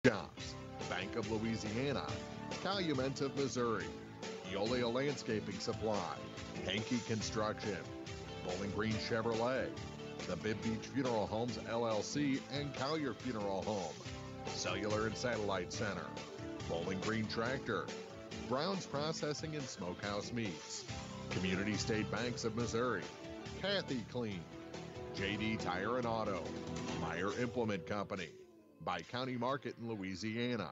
Jobs, Bank of Louisiana, Calumet of Missouri, Eolia Landscaping Supply, Hankey Construction, Bowling Green Chevrolet, the Bib Beach Funeral Homes LLC and Collier Funeral Home, Cellular and Satellite Center, Bowling Green Tractor, Brown's Processing and Smokehouse Meats, Community State Banks of Missouri, Kathy Clean, JD Tire and Auto, Meyer Implement Company, By County Market in Louisiana,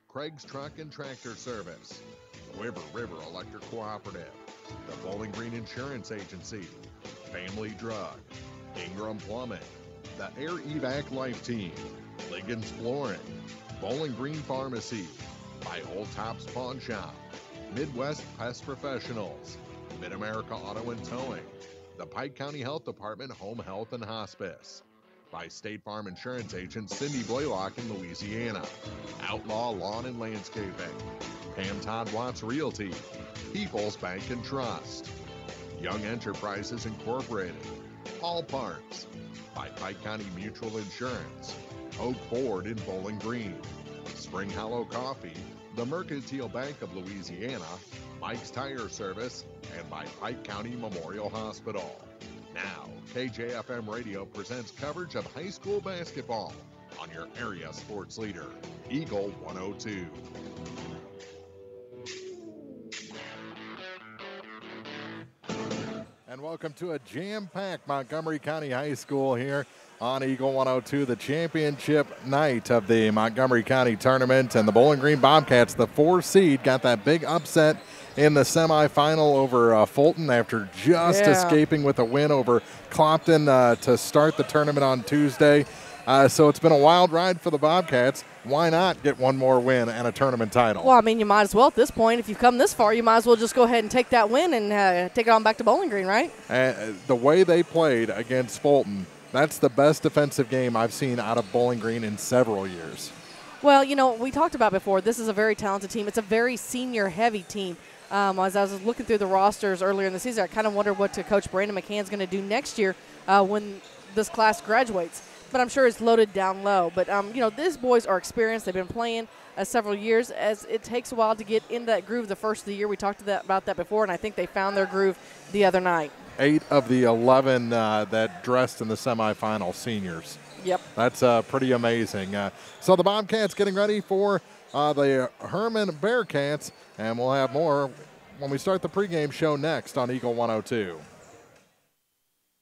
Craig's Truck and Tractor Service, Quiver River Electric Cooperative, the Bowling Green Insurance Agency, Family Drug, Ingram Plumbing, the Air Evac Life Team, Liggins Flooring, Bowling Green Pharmacy, by Old Tops Pawn Shop, Midwest Pest Professionals, Mid-America Auto and Towing, the Pike County Health Department Home Health and Hospice, by State Farm Insurance Agent Cindy Blaylock in Louisiana, Outlaw Lawn and Landscaping, Pam Todd Watts Realty, People's Bank and Trust, Young Enterprises Incorporated, All Parts, by Pike County Mutual Insurance, Oak Ford in Bowling Green, Spring Hollow Coffee, the Mercantile Bank of Louisiana, Mike's Tire Service, and by Pike County Memorial Hospital. Now, KJFM Radio presents coverage of high school basketball on your area sports leader, Eagle 102. And welcome to a jam-packed Montgomery County High School here on Eagle 102, the championship night of the Montgomery County tournament. And the Bowling Green Bobcats, the 4 seed, got that big upset in the semifinal over Fulton after just escaping with a win over Clopton to start the tournament on Tuesday. So it's been a wild ride for the Bobcats. Why not get one more win and a tournament title? Well, I mean, you might as well at this point. If you've come this far, you might as well just go ahead and take that win and take it on back to Bowling Green, right? The way they played against Fulton, that's the best defensive game I've seen out of Bowling Green in several years. Well, you know, we talked about before, this is a very talented team. It's a very senior-heavy team. As I was looking through the rosters earlier in the season, I kind of wonder what Coach Brandon McCann's going to do next year when this class graduates. But I'm sure it's loaded down low. But, you know, these boys are experienced. They've been playing several years, as it takes a while to get in that groove the first of the year. We talked about that before, and I think they found their groove the other night. 8 of the 11 that dressed in the semifinal seniors. Yep. That's pretty amazing. So the Bobcats getting ready for the Hermann Bearcats, and we'll have more when we start the pregame show next on Eagle 102.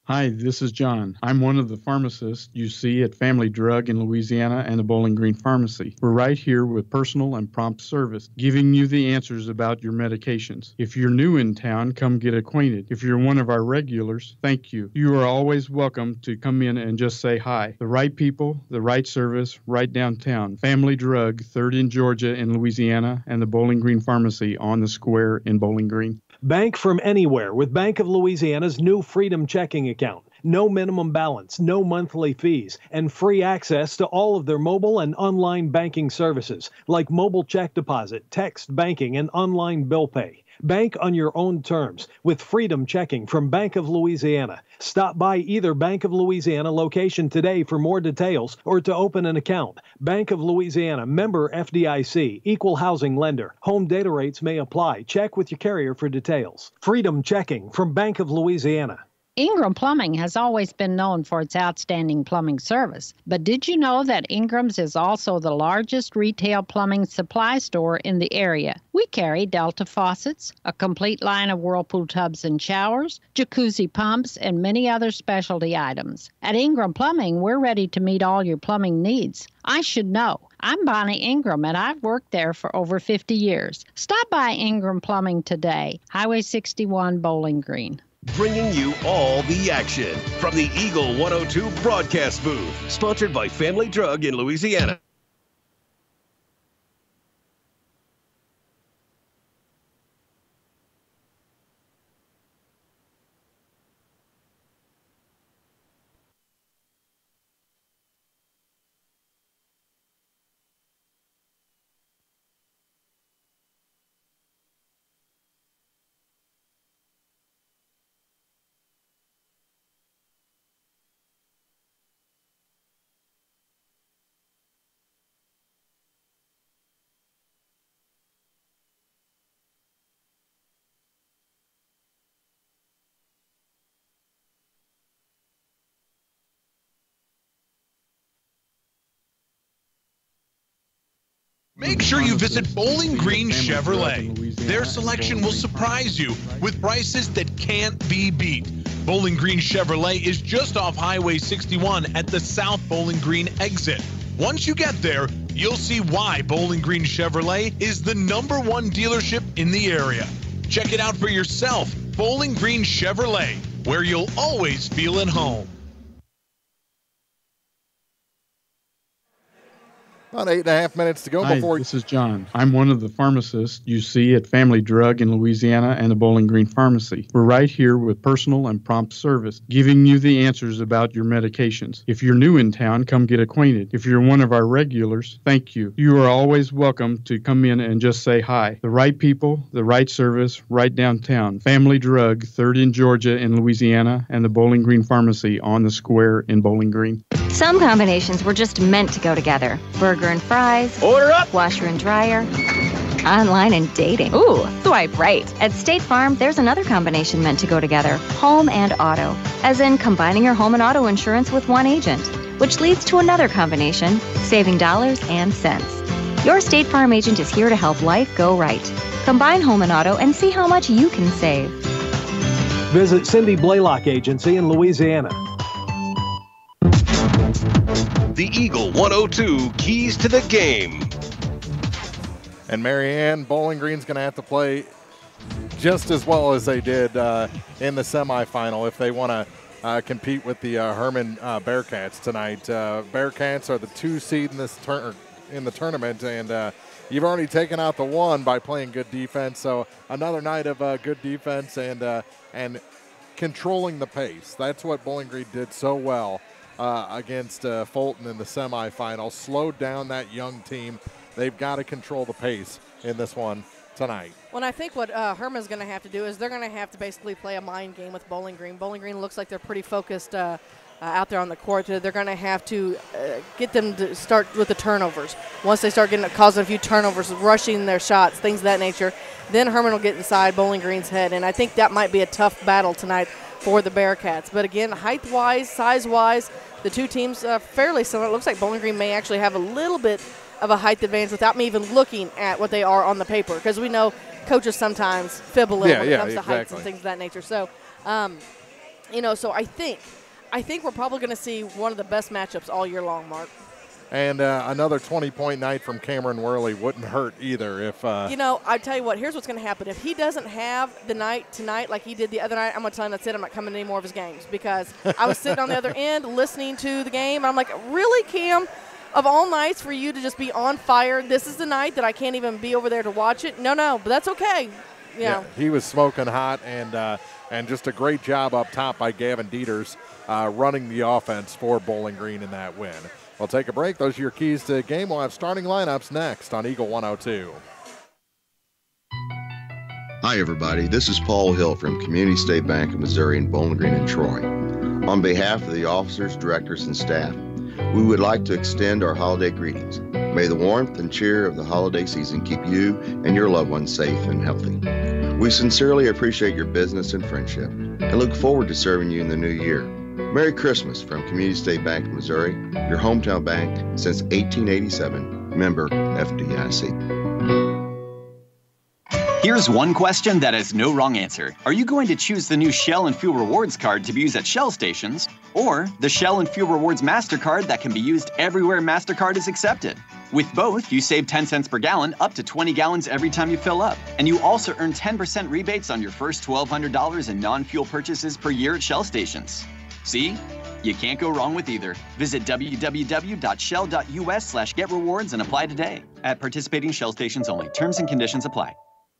Hi, this is John. I'm one of the pharmacists you see at Family Drug in Louisiana and the Bowling Green Pharmacy. We're right here with personal and prompt service, giving you the answers about your medications. If you're new in town, come get acquainted. If you're one of our regulars, thank you. You are always welcome to come in and just say hi. The right people, the right service, right downtown. Family Drug, 3rd in Georgia in Louisiana, and the Bowling Green Pharmacy on the square in Bowling Green. Bank from anywhere with Bank of Louisiana's new Freedom Checking account. No minimum balance, no monthly fees, and free access to all of their mobile and online banking services, like mobile check deposit, text banking, and online bill pay. Bank on your own terms with Freedom Checking from Bank of Louisiana. Stop by either Bank of Louisiana location today for more details or to open an account. Bank of Louisiana, member FDIC, equal housing lender. Home data rates may apply. Check with your carrier for details. Freedom Checking from Bank of Louisiana. Ingram Plumbing has always been known for its outstanding plumbing service. But did you know that Ingram's is also the largest retail plumbing supply store in the area? We carry Delta faucets, a complete line of Whirlpool tubs and showers, jacuzzi pumps, and many other specialty items. At Ingram Plumbing, we're ready to meet all your plumbing needs. I should know. I'm Bonnie Ingram, and I've worked there for over 50 years. Stop by Ingram Plumbing today, Highway 61, Bowling Green. Bringing you all the action from the Eagle 102 broadcast booth, sponsored by Family Drug in Louisiana. Make sure you visit Bowling Green Chevrolet. Their selection will surprise you with prices that can't be beat. Bowling Green Chevrolet is just off Highway 61 at the South Bowling Green exit. Once you get there, you'll see why Bowling Green Chevrolet is the #1 dealership in the area. Check it out for yourself. Bowling Green Chevrolet, where you'll always feel at home. About 8.5 minutes to go Hi, before. this is John. I'm one of the pharmacists you see at Family Drug in Louisiana and the Bowling Green Pharmacy. We're right here with personal and prompt service, giving you the answers about your medications. If you're new in town, come get acquainted. If you're one of our regulars, thank you. You are always welcome to come in and just say hi. The right people, the right service, right downtown. Family Drug, 3rd in Georgia in Louisiana, and the Bowling Green Pharmacy on the square in Bowling Green. Some combinations were just meant to go together. Burger and fries. Order up! Washer and dryer. Online and dating. Ooh, swipe right. At State Farm, there's another combination meant to go together. Home and auto. As in combining your home and auto insurance with one agent. Which leads to another combination, saving dollars and cents. Your State Farm agent is here to help life go right. Combine home and auto and see how much you can save. Visit Cindy Blaylock Agency in Louisiana. The Eagle 102 keys to the game. And Marianne, Bowling Green's going to have to play just as well as they did in the semifinal if they want to compete with the Hermann Bearcats tonight. Bearcats are the 2 seed in this in the tournament, and you've already taken out the 1 by playing good defense. So another night of good defense and controlling the pace. That's what Bowling Green did so well against Fulton in the semifinal. Slowed down that young team. They've got to control the pace in this one tonight. Well, I think what Hermann's going to have to do is they're going to have to basically play a mind game with Bowling Green. Bowling Green looks like they're pretty focused out there on the court. They're going to have to get them to start with the turnovers. Once they start causing a few turnovers, rushing their shots, things of that nature, then Hermann will get inside Bowling Green's head. And I think that might be a tough battle tonight for the Bearcats. But again, height-wise, size-wise, the two teams are fairly similar. It looks like Bowling Green may actually have a little bit of a height advantage without me even looking at what they are on the paper, because we know coaches sometimes fib a little when it comes to heights and things of that nature. So, so I think we're probably going to see one of the best matchups all year long, Mark. And another 20-point night from Cameron Worley wouldn't hurt either. If I tell you what, here's what's going to happen. If he doesn't have the night tonight like he did the other night, I'm going to tell him that's it. I'm not coming to any more of his games, because I was sitting on the other end listening to the game. And I'm like, really, Cam? Of all nights for you to just be on fire, this is the night that I can't even be over there to watch it? No, but that's okay. Yeah, he was smoking hot, and just a great job up top by Gavin Dieters running the offense for Bowling Green in that win. We'll take a break. Those are your keys to the game. We'll have starting lineups next on Eagle 102. Hi, everybody. This is Paul Hill from Community State Bank of Missouri in Bowling Green and Troy. On behalf of the officers, directors, and staff, we would like to extend our holiday greetings. May the warmth and cheer of the holiday season keep you and your loved ones safe and healthy. We sincerely appreciate your business and friendship and look forward to serving you in the new year. Merry Christmas from Community State Bank of Missouri, your hometown bank since 1887, member FDIC. Here's one question that has no wrong answer. Are you going to choose the new Shell and Fuel Rewards card to be used at Shell stations, or the Shell and Fuel Rewards MasterCard that can be used everywhere MasterCard is accepted? With both, you save 10 cents per gallon, up to 20 gallons every time you fill up. And you also earn 10% rebates on your first $1,200 in non-fuel purchases per year at Shell stations. See? You can't go wrong with either. Visit www.shell.us/getrewards and apply today. At participating Shell stations only. Terms and conditions apply.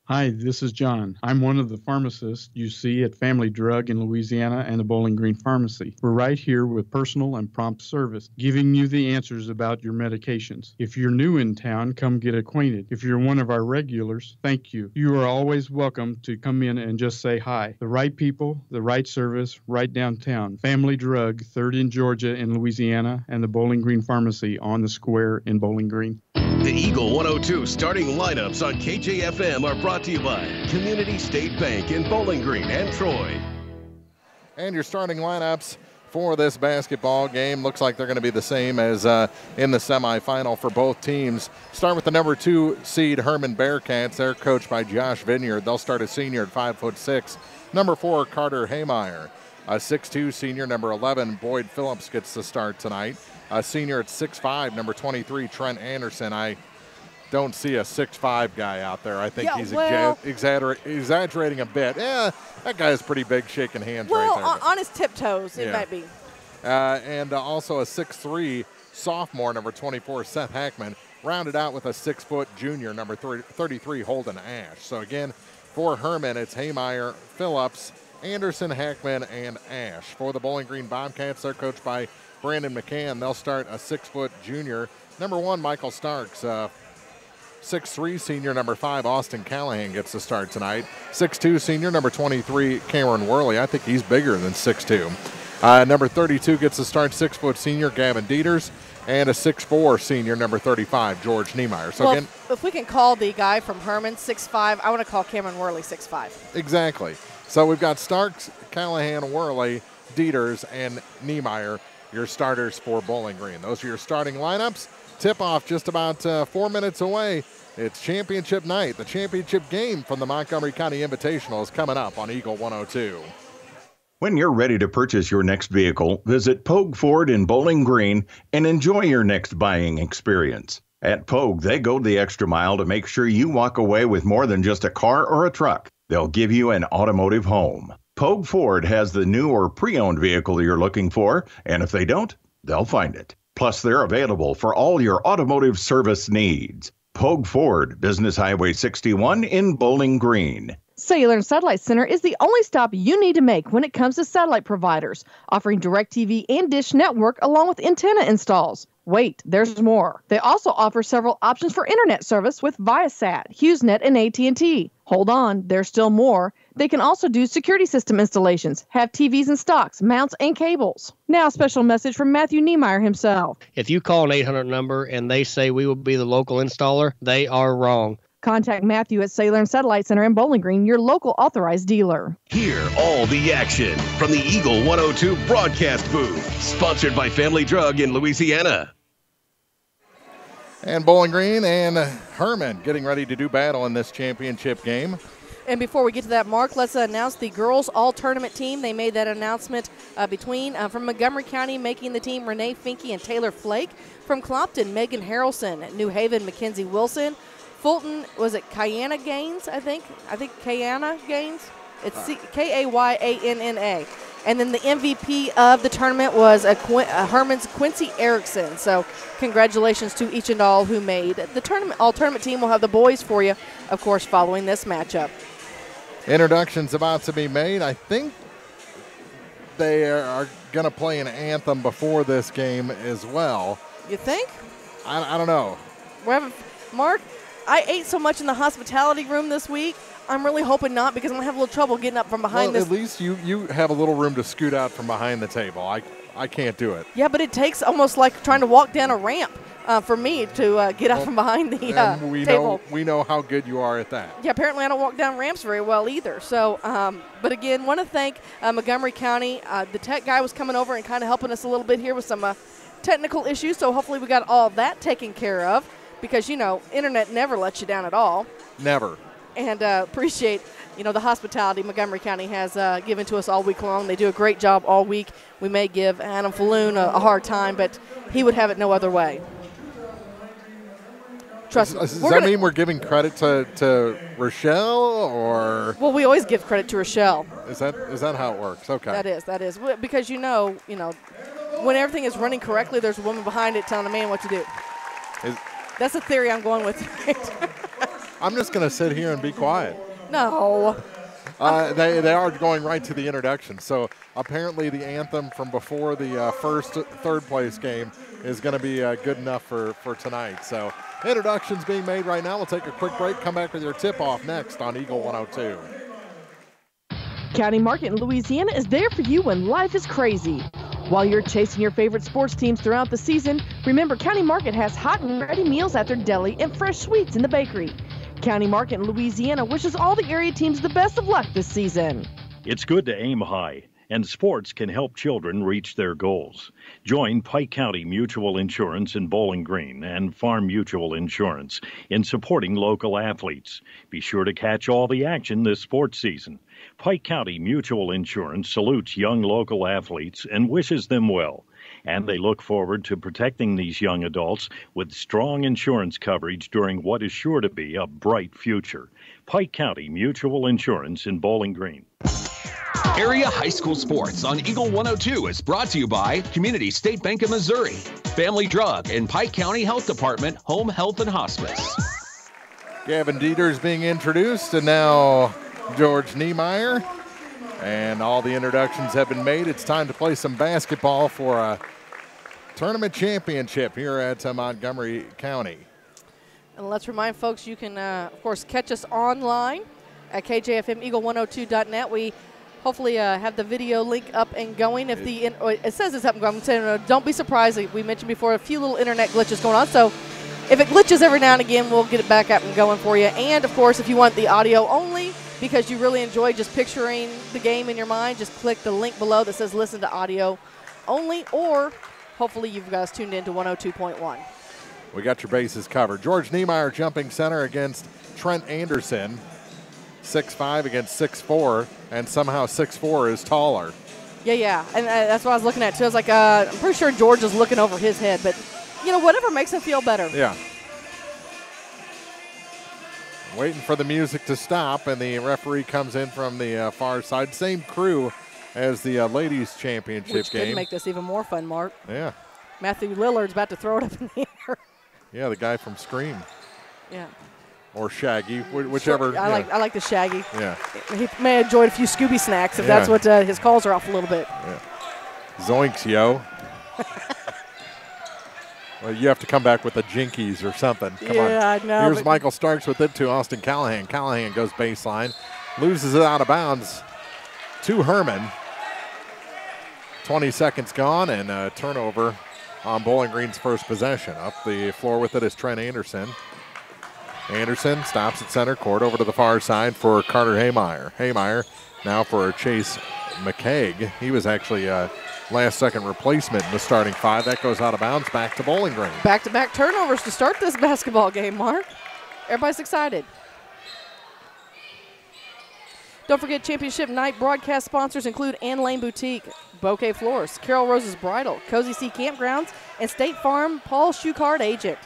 Hi, this is John. I'm one of the pharmacists you see at Family Drug in Louisiana and the Bowling Green Pharmacy. We're right here with personal and prompt service, giving you the answers about your medications. If you're new in town, come get acquainted. If you're one of our regulars, thank you. You are always welcome to come in and just say hi. The right people, the right service, right downtown. Family Drug, 3rd in Georgia in Louisiana, and the Bowling Green Pharmacy on the square in Bowling Green. The Eagle 102 starting lineups on KJFM are brought to you by Community State Bank in Bowling Green and Troy. And your starting lineups for this basketball game. Looks like they're going to be the same as in the semifinal for both teams. Start with the number 2 seed Hermann Bearcats. They're coached by Josh Vineyard. They'll start a senior at 5'6". Number 4, Carter Haymeyer. A 6'2" senior, number 11, Boyd Phillips gets the start tonight. A senior at 6'5", number 23, Trent Anderson. I don't see a 6'5" guy out there. I think he's exaggerating a bit. Yeah, that guy is pretty big, shaking hands right there. Well, on his tiptoes, it might be. And also a 6'3" sophomore, number 24, Seth Hackman, rounded out with a 6-foot junior, number 33, Holden Ash. So again, for Hermann, it's Haymeyer, Phillips, Anderson, Hackman, and Ash. For the Bowling Green Bobcats, they're coached by Brandon McCann. They'll start a 6-foot junior. Number 1, Michael Starks. 6'3" senior, number 5, Austin Callahan gets the start tonight. 6'2" senior, number 23, Cameron Worley. I think he's bigger than 6'2". Number 32 gets the start, 6-foot senior, Gavin Dieters. And a 6'4" senior, number 35, George Niemeyer. So again, if we can call the guy from Hermann 6'5", I want to call Cameron Worley 6'5". Exactly. So we've got Starks, Callahan, Worley, Dieters, and Niemeyer, your starters for Bowling Green. Those are your starting lineups. Tip-off just about 4 minutes away. It's championship night. The championship game from the Montgomery County Invitational is coming up on Eagle 102. When you're ready to purchase your next vehicle, visit Pogue Ford in Bowling Green and enjoy your next buying experience. At Pogue, they go the extra mile to make sure you walk away with more than just a car or a truck. They'll give you an automotive home. Pogue Ford has the new or pre-owned vehicle you're looking for, and if they don't, they'll find it. Plus, they're available for all your automotive service needs. Pogue Ford, Business Highway 61 in Bowling Green. Cellular and Satellite Center is the only stop you need to make when it comes to satellite providers, offering DirecTV and Dish Network along with antenna installs. Wait, there's more. They also offer several options for internet service with Viasat, HughesNet, and AT&T. Hold on, there's still more. They can also do security system installations, have TVs in stocks, mounts, and cables. Now, a special message from Matthew Niemeyer himself. If you call an 800 number and they say we will be the local installer, they are wrong. Contact Matthew at Cellular and Satellite Center in Bowling Green, your local authorized dealer. Hear all the action from the Eagle 102 broadcast booth, sponsored by Family Drug in Louisiana. And Bowling Green and Hermann getting ready to do battle in this championship game. And before we get to that, Mark, let's announce the girls all-tournament team. They made that announcement from Montgomery County, making the team Renee Finke and Taylor Flake. From Clopton, Megan Harrelson. New Haven, Mackenzie Wilson. Fulton, was it Kayana Gaines, I think? Kayana Gaines. It's Kayana. And then the MVP of the tournament was Hermann's Quincy Erickson. So congratulations to each and all who made the tournament. All-tournament team will have the boys for you, of course, following this matchup. Introductions about to be made. I think they are going to play an anthem before this game as well. You think? I don't know. Mark, I ate so much in the hospitality room this week. I'm really hoping not, because I'm going to have a little trouble getting up from behind this. At least you have a little room to scoot out from behind the table. I can't do it. Yeah, but it takes almost like trying to walk down a ramp for me to get out from behind the table. We know how good you are at that. Yeah, apparently I don't walk down ramps very well either. So, but again, want to thank Montgomery County. The tech guy was coming over and kind of helping us a little bit here with some technical issues. So hopefully we got all that taken care of, because, internet never lets you down at all. Never. And appreciate, the hospitality Montgomery County has given to us all week long. They do a great job all week. We may give Adam Falloon a hard time, but he would have it no other way. Trust me. Does that mean we're giving credit to Rochelle, or? Well, we always give credit to Rochelle. Is that how it works? Okay. That is. Because, when everything is running correctly, there's a woman behind it telling a man what to do. That's the theory I'm going with. I'm just going to sit here and be quiet. No. They are going right to the introduction. So apparently the anthem from before the third place game is going to be good enough for tonight. So introductions being made right now. We'll take a quick break, come back with your tip-off next on Eagle 102. County Market in Louisiana is there for you when life is crazy. While you're chasing your favorite sports teams throughout the season, remember County Market has hot and ready meals at their deli and fresh sweets in the bakery. County Market in Louisiana wishes all the area teams the best of luck this season. It's good to aim high, and sports can help children reach their goals. Join Pike County Mutual Insurance in Bowling Green and Farm Mutual Insurance in supporting local athletes. Be sure to catch all the action this sports season. Pike County Mutual Insurance salutes young local athletes and wishes them well. And they look forward to protecting these young adults with strong insurance coverage during what is sure to be a bright future. Pike County Mutual Insurance in Bowling Green. Area High School Sports on Eagle 102 is brought to you by Community State Bank of Missouri, Family Drug, and Pike County Health Department, Home Health and Hospice. Gavin Dieter's being introduced, and now George Niemeyer. And all the introductions have been made. It's time to play some basketball for a tournament championship here at Montgomery County. And let's remind folks you can, of course, catch us online at KJFMeagle102.net. We hopefully have the video link up and going. If it says it's up and going, I'm saying, don't be surprised. We mentioned before a few little internet glitches going on. So if it glitches every now and again, we'll get it back up and going for you. And, of course, if you want the audio only, because you really enjoy just picturing the game in your mind, just click the link below that says listen to audio only, or hopefully you've got us tuned into 102.1. We got your bases covered. George Niemeyer jumping center against Trent Anderson, 6'5" against 6'4", and somehow 6'4" is taller. Yeah, and that's what I was looking at too. I was like, I'm pretty sure George is looking over his head, but whatever makes him feel better. Yeah. Waiting for the music to stop, and the referee comes in from the far side. Same crew as the ladies' championship Which game. Could make this even more fun, Mark. Yeah. Matthew Lillard's about to throw it up in the air. Yeah, the guy from Scream. Yeah. Or Shaggy, whichever. I like the Shaggy. Yeah. He may have enjoyed a few Scooby snacks if that's what his calls are off a little bit. Yeah. Zoinks, yo. Well, you have to come back with the Jinkies or something. Come on. I know. Here's Michael Starks with it to Austin Callahan. Callahan goes baseline, loses it out of bounds to Hermann. 20 seconds gone, and a turnover on Bowling Green's first possession. Up the floor with it is Trent Anderson. Anderson stops at center court, over to the far side for Carter Haymeyer. Haymeyer now for Chase McCaig. He was actually last-second replacement in the starting five. That goes out of bounds, back to Bowling Green. Back-to-back turnovers to start this basketball game, Mark. Everybody's excited. Don't forget, championship night broadcast sponsors include Ann Lane Boutique, Bouquet Floors, Carol Rose's Bridal, Cozy Sea Campgrounds, and State Farm Paul Shoe Card Agent.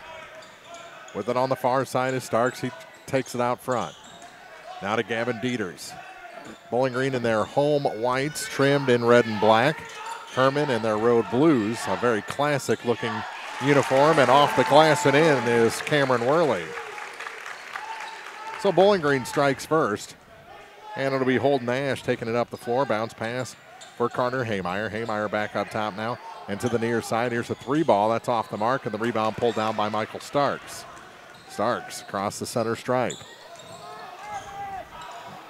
With it on the far side is Starks. He takes it out front. Now to Gavin Dieters. Bowling Green in their home whites, trimmed in red and black. Hermann in their road blues, a very classic-looking uniform. And off the glass and in is Cameron Worley. So Bowling Green strikes first. And it'll be Holden Ash taking it up the floor. Bounce pass for Carter Haymeyer. Haymeyer back up top now and to the near side. Here's a three ball. That's off the mark, and the rebound pulled down by Michael Starks. Starks across the center stripe.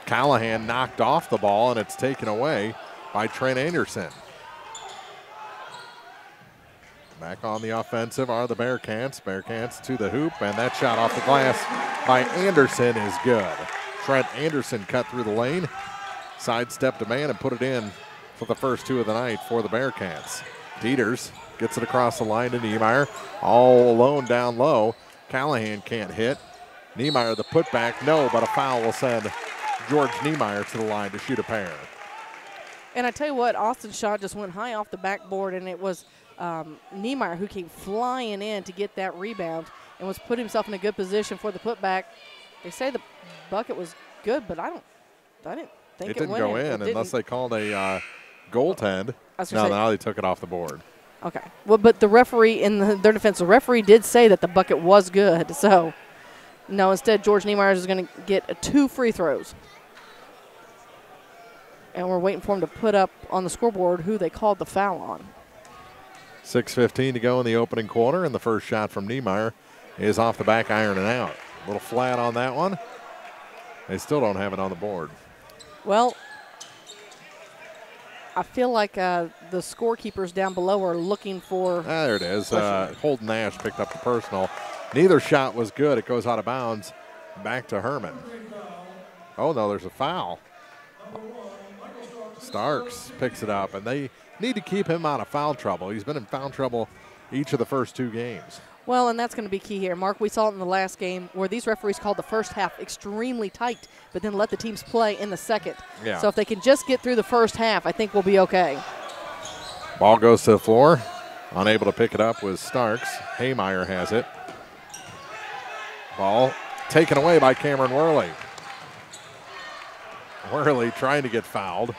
Callahan knocked off the ball, and it's taken away by Trent Anderson. Back on the offensive are the Bearcats. Bearcats to the hoop, and that shot off the glass by Anderson is good. Trent Anderson cut through the lane, sidestepped a man, and put it in for the first two of the night for the Bearcats. Dieters gets it across the line to Niemeyer, all alone down low. Callahan can't hit. Niemeyer the putback, no, but a foul will send George Niemeyer to the line to shoot a pair. And I tell you what, Austin's shot just went high off the backboard, and it was Niemeyer who came flying in to get that rebound and was put himself in a good position for the putback. They say the bucket was good, but I didn't think it didn't go in unless they called a goaltend. Now they took it off the board. Okay. Well, but the referee in their defense, the referee did say that the bucket was good. So, no, instead George Niemeyer is going to get 2 free throws. And we're waiting for him to put up on the scoreboard who they called the foul on. 6:15 to go in the opening quarter, and the first shot from Niemeyer is off the back iron and out. A little flat on that one. They still don't have it on the board. Well, I feel like the scorekeepers down below are looking for. There it is. Holden Ash picked up the personal. Neither shot was good. It goes out of bounds. Back to Hermann. Oh, no, there's a foul. Starks picks it up, and they need to keep him out of foul trouble. He's been in foul trouble each of the first 2 games. Well, and that's going to be key here. Mark, we saw it in the last game where these referees called the first half extremely tight, but then let the teams play in the second. Yeah. So if they can just get through the first half, I think we'll be okay. Ball goes to the floor. Unable to pick it up was Starks. Haymeyer has it. Ball taken away by Cameron Worley. Worley trying to get fouled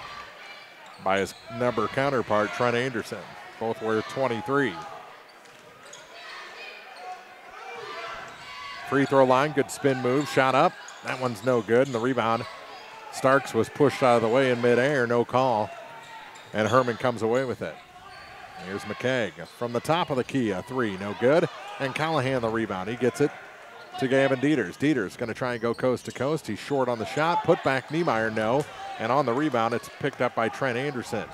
by his number counterpart, Trent Anderson. Both wear 23. Free throw line, good spin move, shot up. That one's no good, and the rebound. Starks was pushed out of the way in midair, no call. And Hermann comes away with it. Here's McKeag from the top of the key, a 3, no good. And Callahan the rebound, he gets it to Gavin Dieters. Dieters going to try and go coast to coast. He's short on the shot, put back Niemeyer, no. And on the rebound, it's picked up by Trent Anderson.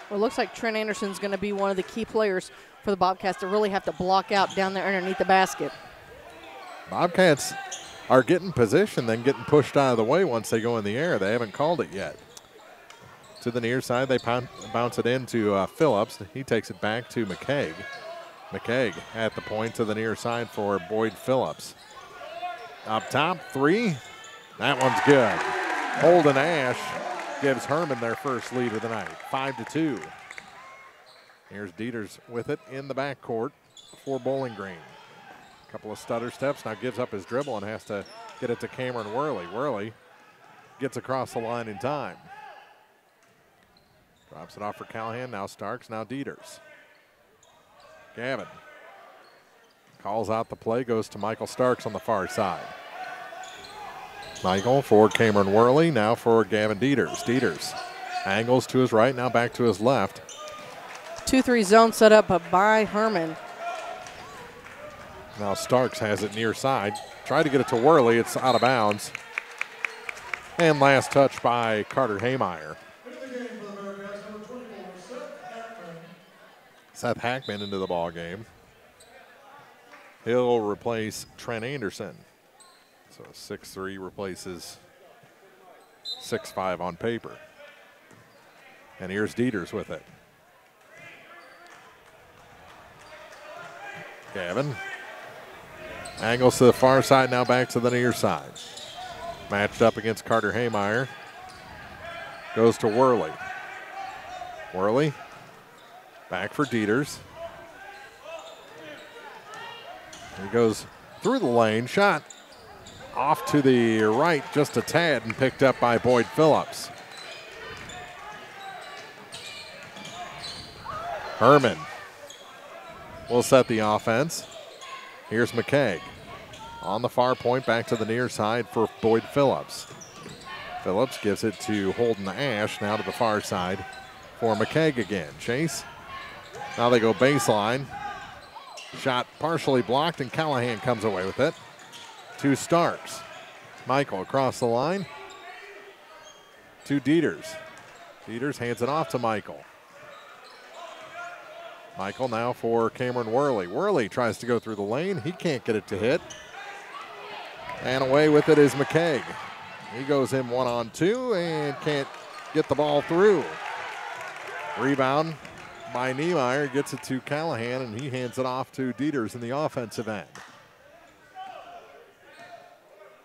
Well, it looks like Trent Anderson's going to be one of the key players for the Bobcats to really have to block out down there underneath the basket. Bobcats are getting position, then getting pushed out of the way once they go in the air. They haven't called it yet. To the near side, they bounce it into Phillips. He takes it back to McKeag. McKeag at the point to the near side for Boyd Phillips. Up top, 3. That one's good. Holden Ash gives Hermann their first lead of the night, 5-2. Here's Dieters with it in the backcourt for Bowling Green. Couple of stutter steps, now gives up his dribble and has to get it to Cameron Worley. Worley gets across the line in time. Drops it off for Callahan, now Starks, now Dieters. Gavin calls out the play, goes to Michael Starks on the far side. Michael for Cameron Worley, now for Gavin Dieters. Dieters angles to his right, now back to his left. 2-3 zone set up by Hermann. Now Starks has it near side. Tried to get it to Worley, it's out of bounds. And last touch by Carter Haymeyer. Seth Hackman into the ball game. He'll replace Trent Anderson. So 6'3" replaces 6'5" on paper. And here's Dieters with it. Gavin angles to the far side, now back to the near side. Matched up against Carter Haymeyer. Goes to Worley. Worley back for Dieters. He goes through the lane, shot off to the right just a tad and picked up by Boyd Phillips. Hermann will set the offense. Here's McKeag on the far point, back to the near side for Boyd Phillips. Phillips gives it to Holden Ash, now to the far side for McKeag again. Chase. Now they go baseline. Shot partially blocked, and Callahan comes away with it. To Starks. Michael across the line. To Dieters. Dieters hands it off to Michael. Michael now for Cameron Worley. Worley tries to go through the lane. He can't get it to hit. And away with it is McKeag. He goes in 1-on-2 and can't get the ball through. Rebound by Niemeyer, gets it to Callahan, and he hands it off to Dieters in the offensive end.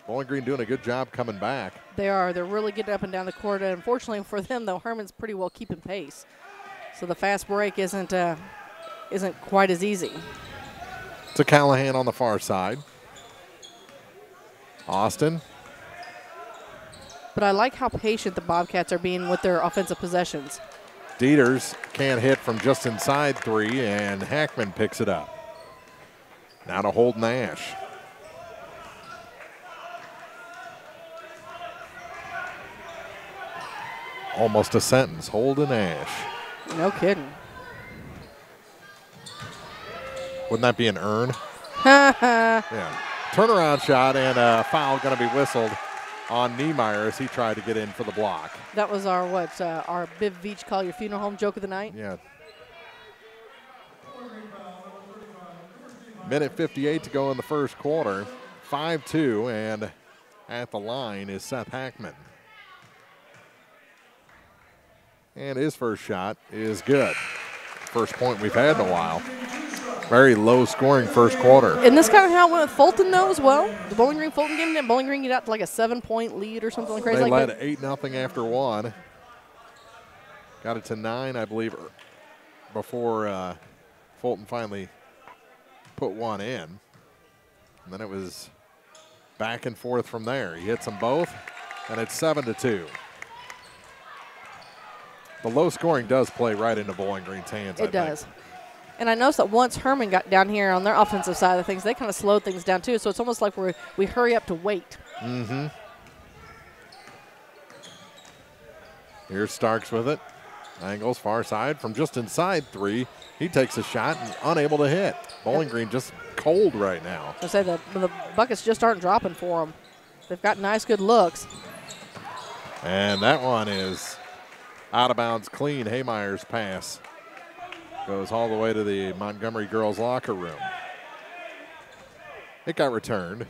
Bowling Green doing a good job coming back. They are. They're really getting up and down the court. And unfortunately for them, though, Hermann's pretty well keeping pace. So the fast break isn't quite as easy. To Callahan on the far side. Austin. But I like how patient the Bobcats are being with their offensive possessions. Dieters can't hit from just inside 3, and Hackman picks it up. Now to Holden Ash. Almost a sentence. Holden Ash. No kidding. Wouldn't that be an earn? Yeah. Turnaround shot and a foul going to be whistled on Niemeyer as he tried to get in for the block. That was our our Biv Veach Call Your Funeral Home joke of the night. Yeah. Minute 58 to go in the first quarter. 5-2, and at the line is Seth Hackman. And his first shot is good. First point we've had in a while. Very low-scoring first quarter. And this kind of how it went with Fulton, though, as well. The Bowling Green-Fulton game, didn't Bowling Green get out to like a 7-point lead or something crazy they like that? They led 8-0 after one. Got it to 9, I believe, before Fulton finally put one in. And then it was back and forth from there. He hits them both, and it's 7-2. The low scoring does play right into Bowling Green's hands. It does. And I noticed that once Hermann got down here on their offensive side of things, they kind of slowed things down too. So it's almost like we hurry up to wait. Mm-hmm. Here's Starks with it. Angles far side from just inside 3. He takes a shot and unable to hit. Bowling Green just cold right now. I say the buckets just aren't dropping for them. They've got nice, good looks. And that one is out of bounds clean. Haymeyer's pass goes all the way to the Montgomery girls' locker room. It got returned.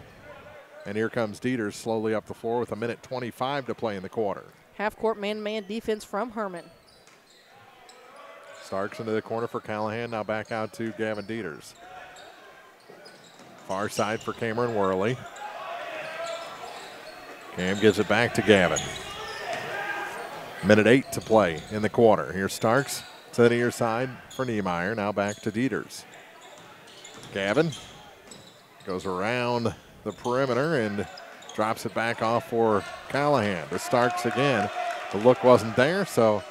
And here comes Dieters slowly up the floor with 1:25 to play in the quarter. Half-court man-to-man defense from Hermann. Starks into the corner for Callahan. Now back out to Gavin Dieters. Far side for Cameron Worley. Cam gives it back to Gavin. 1:08 to play in the quarter. Here's Starks to the near side for Niemeyer. Now back to Dieters. Gavin goes around the perimeter and drops it back off for Callahan. To Starks again. The look wasn't there, so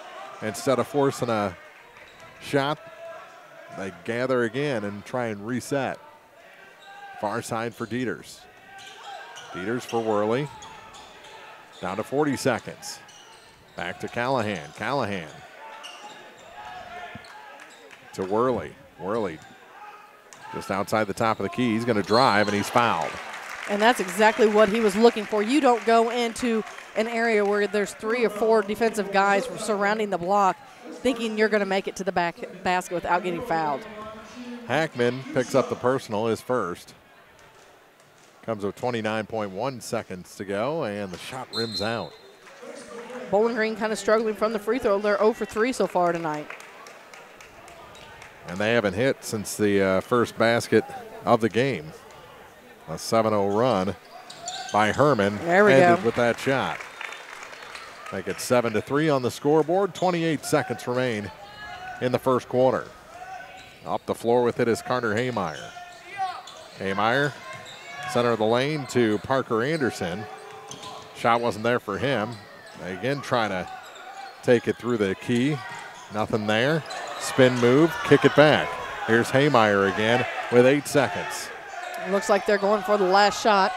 instead of forcing a shot, they gather again and try and reset. Far side for Dieters. Dieters for Worley. Down to 40 seconds. Back to Callahan. Callahan to Worley. Worley just outside the top of the key. He's going to drive, and he's fouled. And that's exactly what he was looking for. You don't go into an area where there's 3 or 4 defensive guys surrounding the block thinking you're going to make it to the basket without getting fouled. Hackman picks up the personal, his first. Comes with 29.1 seconds to go, and the shot rims out. Bowling Green kind of struggling from the free throw. They're 0 for 3 so far tonight. And they haven't hit since the first basket of the game. A 7-0 run by Hermann ended with that shot. Make it 7-3 on the scoreboard. 28 seconds remain in the first quarter. Up the floor with it is Carter Haymeyer. Haymeyer, center of the lane to Parker Anderson. Shot wasn't there for him. They again trying to take it through the key. Nothing there. Spin move, kick it back. Here's Haymeyer again with 8 seconds. Looks like they're going for the last shot.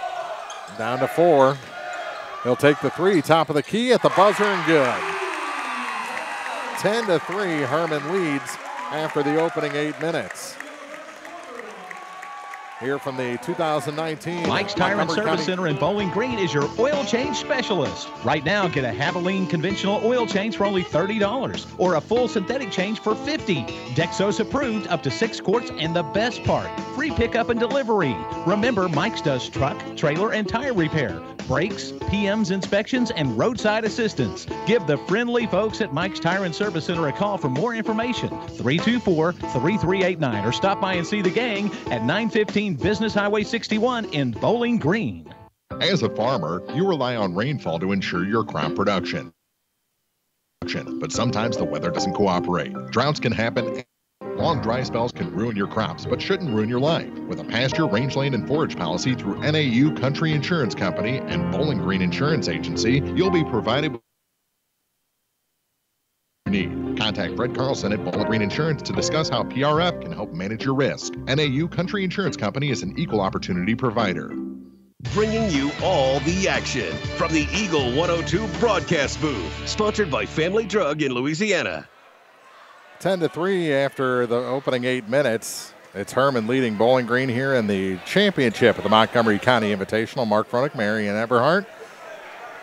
Down to 4. He'll take the 3, top of the key at the buzzer and good. 10-3, Hermann leads after the opening 8 minutes. Here from the 2019 Mike's Tire and Service Center in Bowling Green is your oil change specialist. Right now, get a Havoline conventional oil change for only $30 or a full synthetic change for $50. Dexos approved up to 6 quarts, and the best part, free pickup and delivery. Remember, Mike's does truck, trailer, and tire repair, brakes, PMs inspections, and roadside assistance. Give the friendly folks at Mike's Tire and Service Center a call for more information. 324-3389 or stop by and see the gang at 915 Business Highway 61 in Bowling Green. As a farmer, you rely on rainfall to ensure your crop production. But sometimes the weather doesn't cooperate. Droughts can happen. Long dry spells can ruin your crops, but shouldn't ruin your life. With a pasture, range land, and forage policy through NAU Country Insurance Company and Bowling Green Insurance Agency, you'll be provided with what you need. Contact Fred Carlson at Bowling Green Insurance to discuss how PRF can help manage your risk. NAU Country Insurance Company is an equal opportunity provider. Bringing you all the action from the Eagle 102 broadcast booth. Sponsored by Family Drug in Louisiana. 10-3 after the opening 8 minutes. It's Hermann leading Bowling Green here in the championship of the Montgomery County Invitational. Mark Fronick, Marion Eberhardt.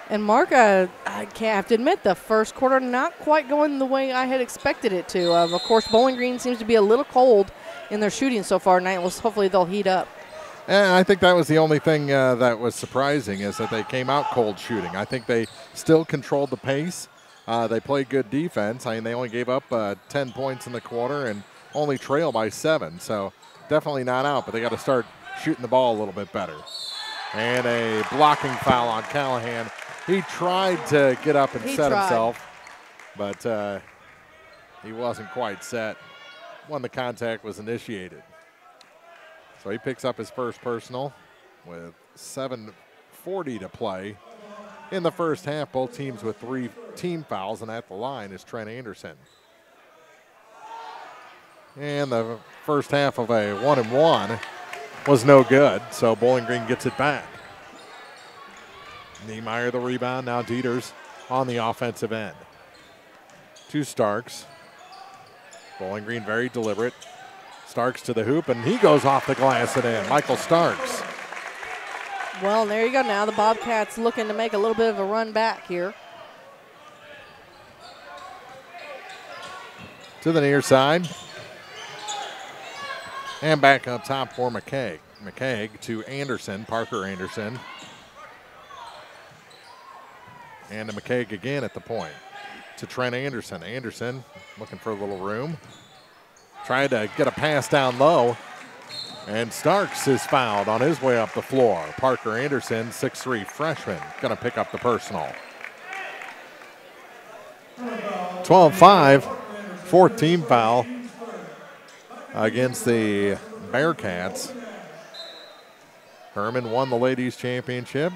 And Mark, I have to admit, the first quarter not quite going the way I had expected it to. Of course, Bowling Green seems to be a little cold in their shooting so far tonight. Hopefully they'll heat up. And I think that was the only thing that was surprising is that they came out cold shooting. I think they still controlled the pace. They played good defense. I mean, they only gave up 10 points in the quarter and only trail by 7. So definitely not out, but they got to start shooting the ball a little bit better. And a blocking foul on Callahan. He tried to get up and set himself, but he wasn't quite set when the contact was initiated. So he picks up his first personal with 7:40 to play in the first half. Both teams with 3 team fouls, and at the line is Trent Anderson. And the first half of a 1-and-1 was no good, so Bowling Green gets it back. Niemeyer the rebound, now Dieters on the offensive end. To Starks. Bowling Green very deliberate. Starks to the hoop, and he goes off the glass and in. Michael Starks. Well, there you go now. The Bobcats looking to make a little bit of a run back here. To the near side. And back up top for McKaig. McKaig to Anderson, Parker Anderson. And to McKaig again at the point. To Trent Anderson. Anderson looking for a little room. Tried to get a pass down low. And Starks is fouled on his way up the floor. Parker Anderson, 6'3" freshman, going to pick up the personal. 12-5, 4th team foul against the Bearcats. Hermann won the ladies' championship.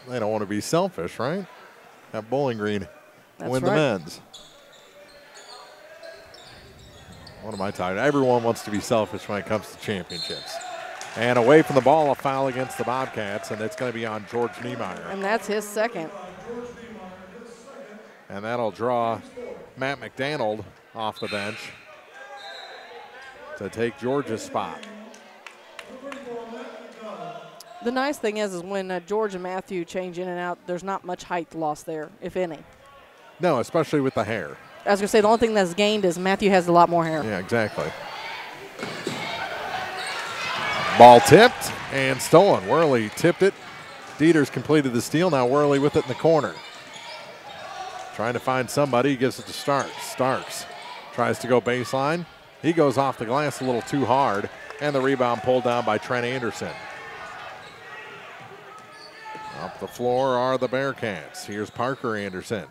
They don't want to be selfish, right? Have Bowling Green win the men's. What am I talking about? Everyone wants to be selfish when it comes to championships. And away from the ball, a foul against the Bobcats, and it's going to be on George Niemeyer. And that's his second. And that'll draw Matt McDonald off the bench to take George's spot. The nice thing is when George and Matthew change in and out, there's not much height loss there, if any. No, especially with the hair. I was going to say, the only thing that's gained is Matthew has a lot more hair. Yeah, exactly. Ball tipped and stolen. Worley tipped it. Dieters completed the steal. Now Worley with it in the corner. Trying to find somebody. He gives it to Starks. Starks tries to go baseline. He goes off the glass a little too hard, and the rebound pulled down by Trent Anderson. Up the floor are the Bearcats. Here's Parker Anderson.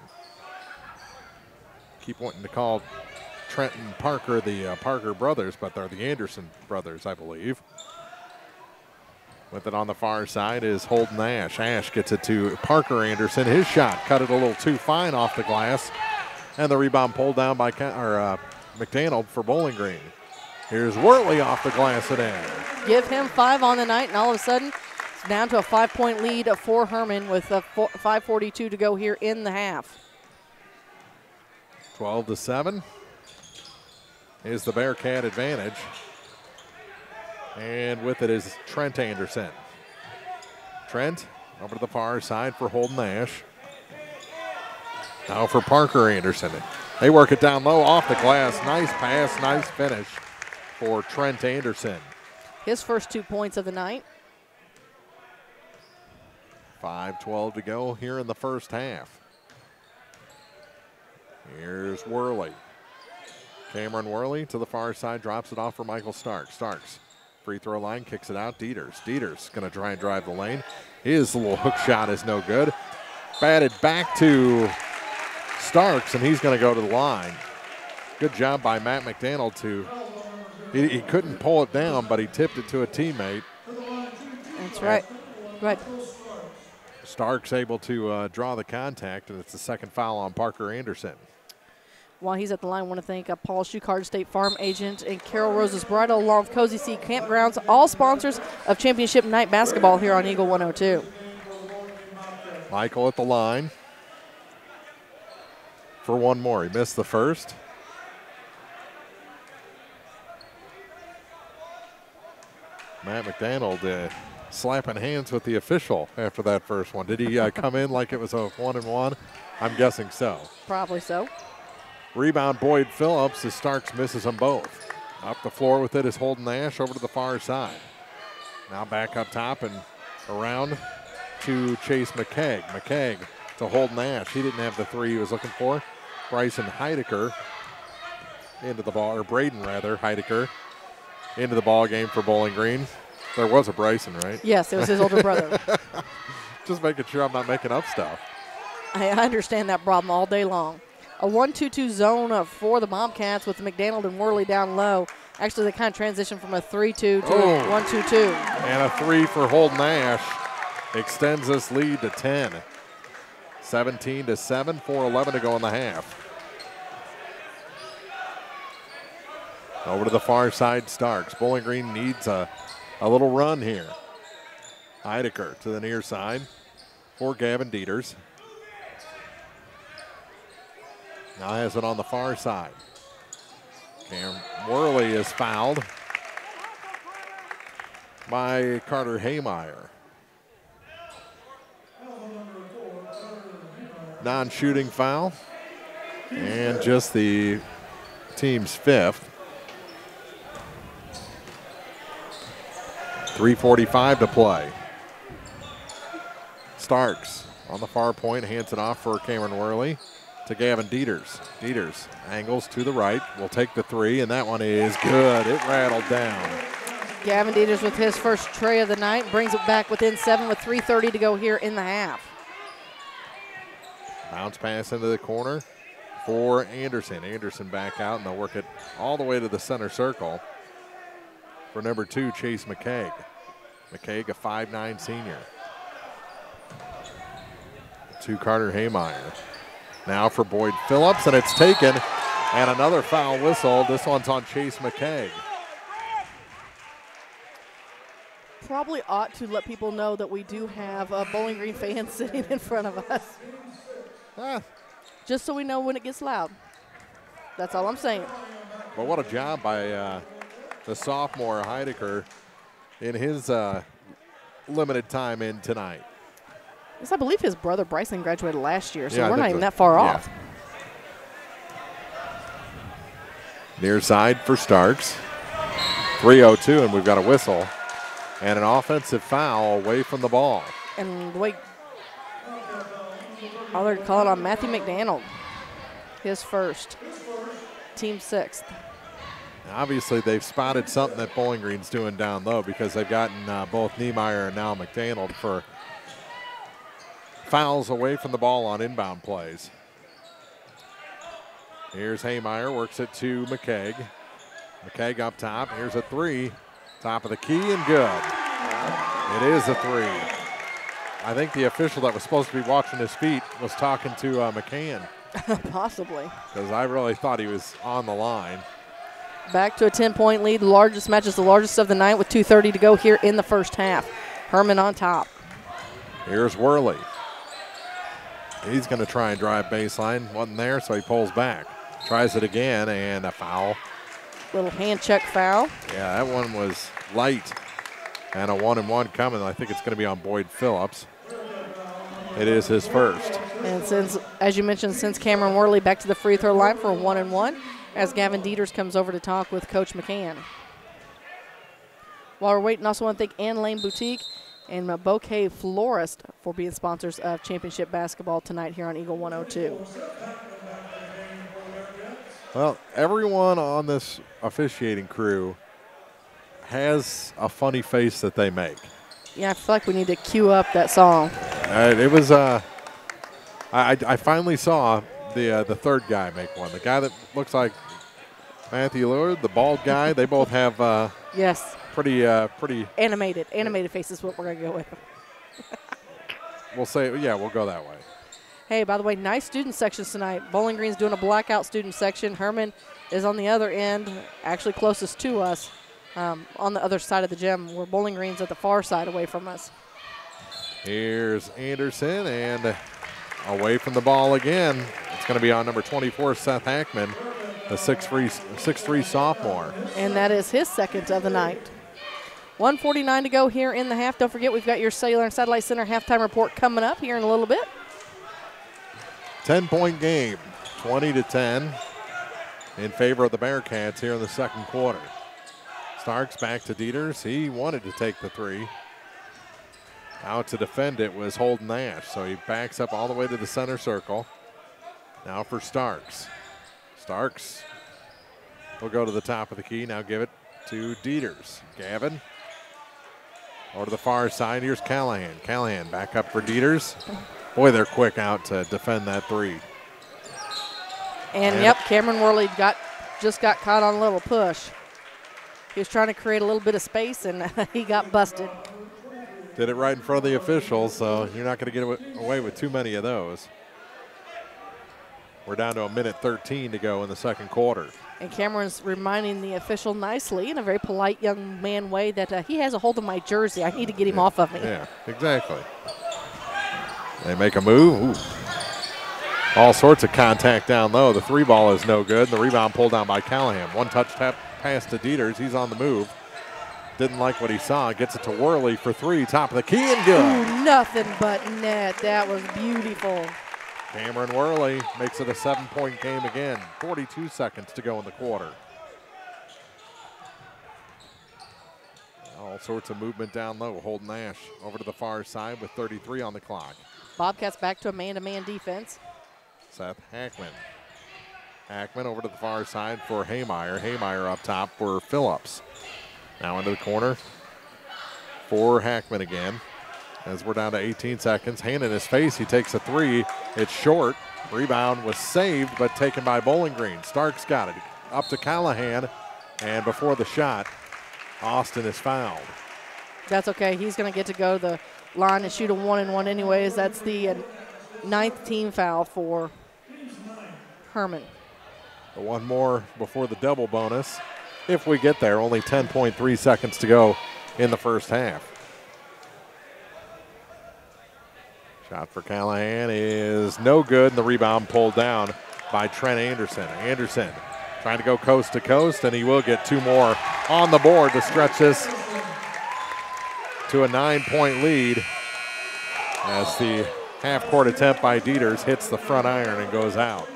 Keep wanting to call Trent and Parker the Parker brothers, but they're the Anderson brothers, I believe. With it on the far side is Holden Ash. Ash gets it to Parker Anderson. His shot cut it a little too fine off the glass, and the rebound pulled down by McDonald for Bowling Green. Here's Worley off the glass and in. Give him 5 on the night, and all of a sudden it's down to a 5-point lead for Hermann with 5:42 to go here in the half. 12-7 is the Bearcat advantage. And with it is Trent Anderson. Trent over to the far side for Holden Ash. Now for Parker Anderson. They work it down low off the glass. Nice pass, nice finish for Trent Anderson. His first 2 points of the night. 5:12 to go here in the first half. Here's Worley. Cameron Worley to the far side, drops it off for Michael Starks. Starks, free throw line, kicks it out. Dieters. Dieters going to try and drive the lane. His little hook shot is no good. Batted back to Starks, and he's going to go to the line. Good job by Matt McDonald he couldn't pull it down, but he tipped it to a teammate. That's right. Right. Starks able to draw the contact, and it's the second foul on Parker Anderson. While he's at the line, I want to thank Paul Schuchard, State Farm Agent, and Carol Rose's Bridal, along with Cozy Sea Campgrounds, all sponsors of Championship Night Basketball here on Eagle 102. Michael at the line for one more. He missed the first. Matt McDonald slapping hands with the official after that first one. Did he come in like it was a 1-and-1? I'm guessing so. Probably so. Rebound Boyd Phillips as Starks misses them both. Up the floor with it is Holden Ash over to the far side. Now back up top and around to Chase McKaig. McKaig to Holden Ash. He didn't have the three he was looking for. Bryson Heidecker into the ball, or Braden rather, Heidecker into the ball game for Bowling Green. There was a Bryson, right? Yes, it was his older brother. Just making sure I'm not making up stuff. I understand that problem all day long. A 1-2-2 zone for the Bobcats with McDaniel and Worley down low. Actually, they kind of transitioned from a 3-2 to a 1-2-2. And a three for Holden Ash extends this lead to 10. 17-7, 4:11 to go in the half. Over to the far side, Starks. Bowling Green needs a little run here. Heidecker to the near side for Gavin Dieters. Now has it on the far side. Cam Worley is fouled by Carter Haymeyer. Non-shooting foul. And just the team's fifth. 3:45 to play. Starks on the far point, hands it off for Cameron Worley to Gavin Dieters. Dieters angles to the right, will take the three, and that one is good. It rattled down. Gavin Dieters with his first tray of the night, brings it back within 7 with 3:30 to go here in the half. Bounce pass into the corner for Anderson. Anderson back out, and they'll work it all the way to the center circle for number 2, Chase McCaig. McCaig, a 5'9" senior. To Carter Haymeyer. Now for Boyd Phillips, and it's taken. And another foul whistle. This one's on Chase McCaig. Probably ought to let people know that we do have a Bowling Green fan sitting in front of us. Just so we know when it gets loud. That's all I'm saying. But what a job by the sophomore Heidecker in his limited time in tonight. Yes, I believe his brother Bryson graduated last year, so Yeah, we're not even that far off. Near side for Starks. 3:02, and we've got a whistle. And an offensive foul away from the ball. And wait, they're calling on Matthew McDaniel. His first. Team sixth. Obviously, they've spotted something that Bowling Green's doing down low because they've gotten both Niemeyer and now McDaniel for fouls away from the ball on inbound plays. Here's Haymeyer, works it to McCaig. McCaig up top. Here's a three. Top of the key and good. It is a three. I think the official that was supposed to be watching his feet was talking to McCann. Possibly. Because I really thought he was on the line. Back to a 10-point lead. The largest match is the largest of the night with 2:30 to go here in the first half. Hermann on top. Here's Worley. He's going to try and drive baseline. Wasn't there, so he pulls back. Tries it again, and a foul. Little hand check foul. Yeah, that one was light. And a 1-and-1 coming. I think it's going to be on Boyd Phillips. It is his first. And since, as you mentioned, since Cameron Worley back to the free throw line for a 1-and-1 as Gavin Dieters comes over to talk with Coach McCann. While we're waiting, also want to thank Ann Lane Boutique and Bouquet Florist for being sponsors of championship basketball tonight here on Eagle 102. Well, everyone on this officiating crew has a funny face that they make. Yeah, I feel like we need to cue up that song. It was, I finally saw the third guy make one. The guy that looks like Matthew Lillard, the bald guy, they both have yes, pretty animated faces. What we're gonna go with. We'll say, yeah, we'll go that way. Hey, by the way, nice student sections tonight. Bowling Green's doing a blackout student section. Hermann is on the other end, actually closest to us, on the other side of the gym, where Bowling Green's at the far side away from us. Here's Anderson, and away from the ball again. It's going to be on number 24, Seth Hackman, the 6'3" sophomore. And that is his second of the night. 1:49 to go here in the half. Don't forget, we've got your Cellular and Satellite Center halftime report coming up here in a little bit. 10-point game, 20-10 in favor of the Bearcats here in the second quarter. Starks back to Dieters. He wanted to take the three. Out to defend it was Holden Nash, so he backs up all the way to the center circle. Now for Starks. Starks will go to the top of the key. Now give it to Dieters. Gavin over to the far side. Here's Callahan. Callahan back up for Dieters. Boy, they're quick out to defend that three. And yep, Cameron Worley just got caught on a little push. He was trying to create a little bit of space, and he got busted. Did it right in front of the officials, so you're not going to get away with too many of those. We're down to 1:13 to go in the second quarter. And Cameron's reminding the official nicely, in a very polite young man way, that he has a hold of my jersey. I need to get him off of me. Yeah, exactly. They make a move. Ooh. All sorts of contact down low. The three ball is no good. The rebound pulled down by Callahan. One touch tap pass to Dieters. He's on the move. Didn't like what he saw. Gets it to Worley for three. Top of the key and good. Ooh, nothing but net. That was beautiful. Cameron Worley makes it a 7-point game again. 42 seconds to go in the quarter. All sorts of movement down low. Holden Nash over to the far side with 33 on the clock. Bobcats back to a man-to-man defense. Seth Hackman. Hackman over to the far side for Haymeyer. Haymeyer up top for Phillips. Now into the corner for Hackman again. As we're down to 18 seconds. Hand in his face. He takes a three. It's short. Rebound was saved, but taken by Bowling Green. Starks got it. Up to Callahan. And before the shot, Austin is fouled. That's okay. He's going to get to go to the line and shoot a 1-and-1 anyways. That's the 9th team foul for Hermann. One more before the double bonus. If we get there, only 10.3 seconds to go in the first half. Shot for Callahan is no good, and the rebound pulled down by Trent Anderson. Anderson trying to go coast to coast, and he will get two more on the board to stretch this to a 9-point lead as the half-court attempt by Dieters hits the front iron and goes out.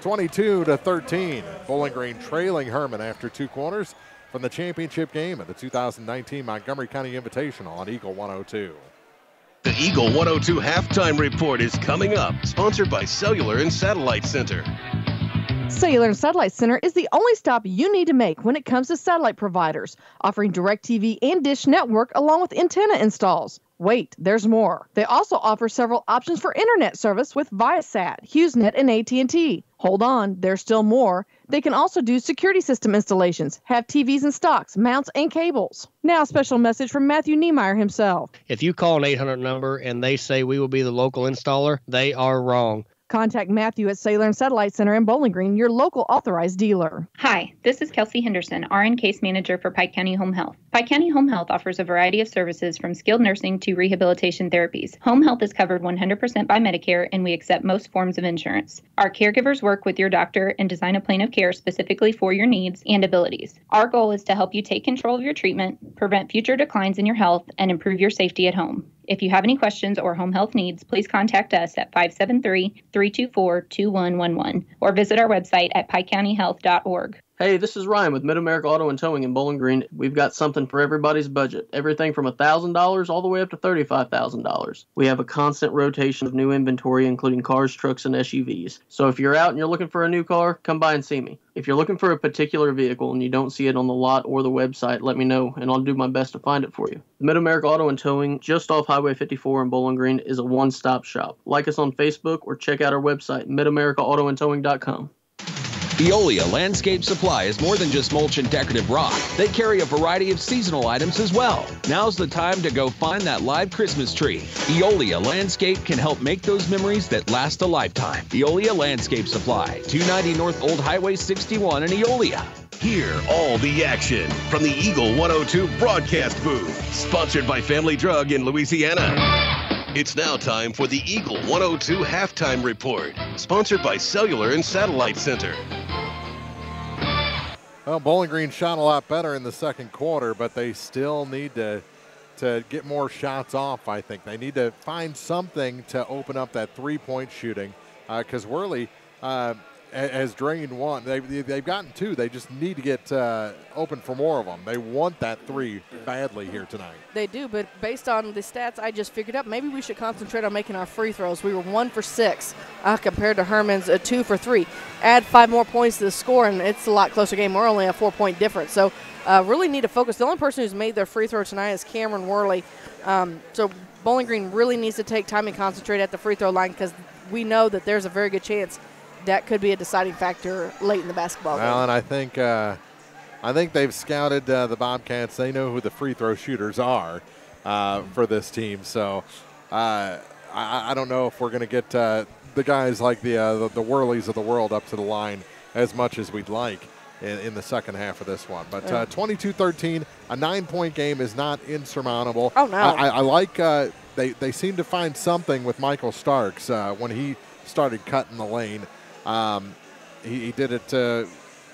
22-13. Bowling Green trailing Hermann after two quarters from the championship game of the 2019 Montgomery County Invitational on Eagle 102. The Eagle 102 halftime report is coming up, sponsored by Cellular and Satellite Center. Cellular and Satellite Center is the only stop you need to make when it comes to satellite providers, offering DirecTV and Dish Network along with antenna installs. Wait, there's more. They also offer several options for internet service with Viasat, HughesNet, and AT&T. Hold on, there's still more. They can also do security system installations, have TVs in stocks, mounts, and cables. Now a special message from Matthew Niemeyer himself. If you call an 800 number and they say we will be the local installer, they are wrong. Contact Matthew at Cellular and Satellite Center in Bowling Green, your local authorized dealer. Hi, this is Kelsey Henderson, RN Case Manager for Pike County Home Health. Pike County Home Health offers a variety of services from skilled nursing to rehabilitation therapies. Home health is covered 100% by Medicare, and we accept most forms of insurance. Our caregivers work with your doctor and design a plan of care specifically for your needs and abilities. Our goal is to help you take control of your treatment, prevent future declines in your health, and improve your safety at home. If you have any questions or home health needs, please contact us at 573-324-2111 or visit our website at pikecountyhealth.org. Hey, this is Ryan with Mid-America Auto and Towing in Bowling Green. We've got something for everybody's budget. Everything from $1,000 all the way up to $35,000. We have a constant rotation of new inventory, including cars, trucks, and SUVs. So if you're out and you're looking for a new car, come by and see me. If you're looking for a particular vehicle and you don't see it on the lot or the website, let me know, and I'll do my best to find it for you. Mid-America Auto and Towing, just off Highway 54 in Bowling Green, is a one-stop shop. Like us on Facebook or check out our website, midamericaautoandtowing.com. Veolia Landscape Supply is more than just mulch and decorative rock. They carry a variety of seasonal items as well. Now's the time to go find that live Christmas tree. Veolia Landscape can help make those memories that last a lifetime. Veolia Landscape Supply, 290 North Old Highway 61 in Eolia. Hear all the action from the Eagle 102 broadcast booth, sponsored by Family Drug in Louisiana. It's now time for the Eagle 102 halftime report, sponsored by Cellular and Satellite Center. Well, Bowling Green shot a lot better in the second quarter, but they still need to get more shots off, I think. They need to find something to open up that three-point shooting because Worley has drained one. They've gotten two. They just need to get open for more of them. They want that three badly here tonight. They do, but based on the stats I just figured out, maybe we should concentrate on making our free throws. We were 1 for 6 compared to Hermann's 2 for 3. Add 5 more points to the score, and it's a lot closer game. We're only a 4-point difference. So really need to focus. The only person who's made their free throw tonight is Cameron Worley. So Bowling Green really needs to take time and concentrate at the free throw line because we know that there's a very good chance that could be a deciding factor late in the basketball game. Well, and I think they've scouted the Bobcats. They know who the free throw shooters are for this team. So I don't know if we're going to get the guys like the Whirlies of the world up to the line as much as we'd like in the second half of this one. But 22-13, a 9-point game is not insurmountable. Oh, no. I like they seem to find something with Michael Starks when he started cutting the lane. He did it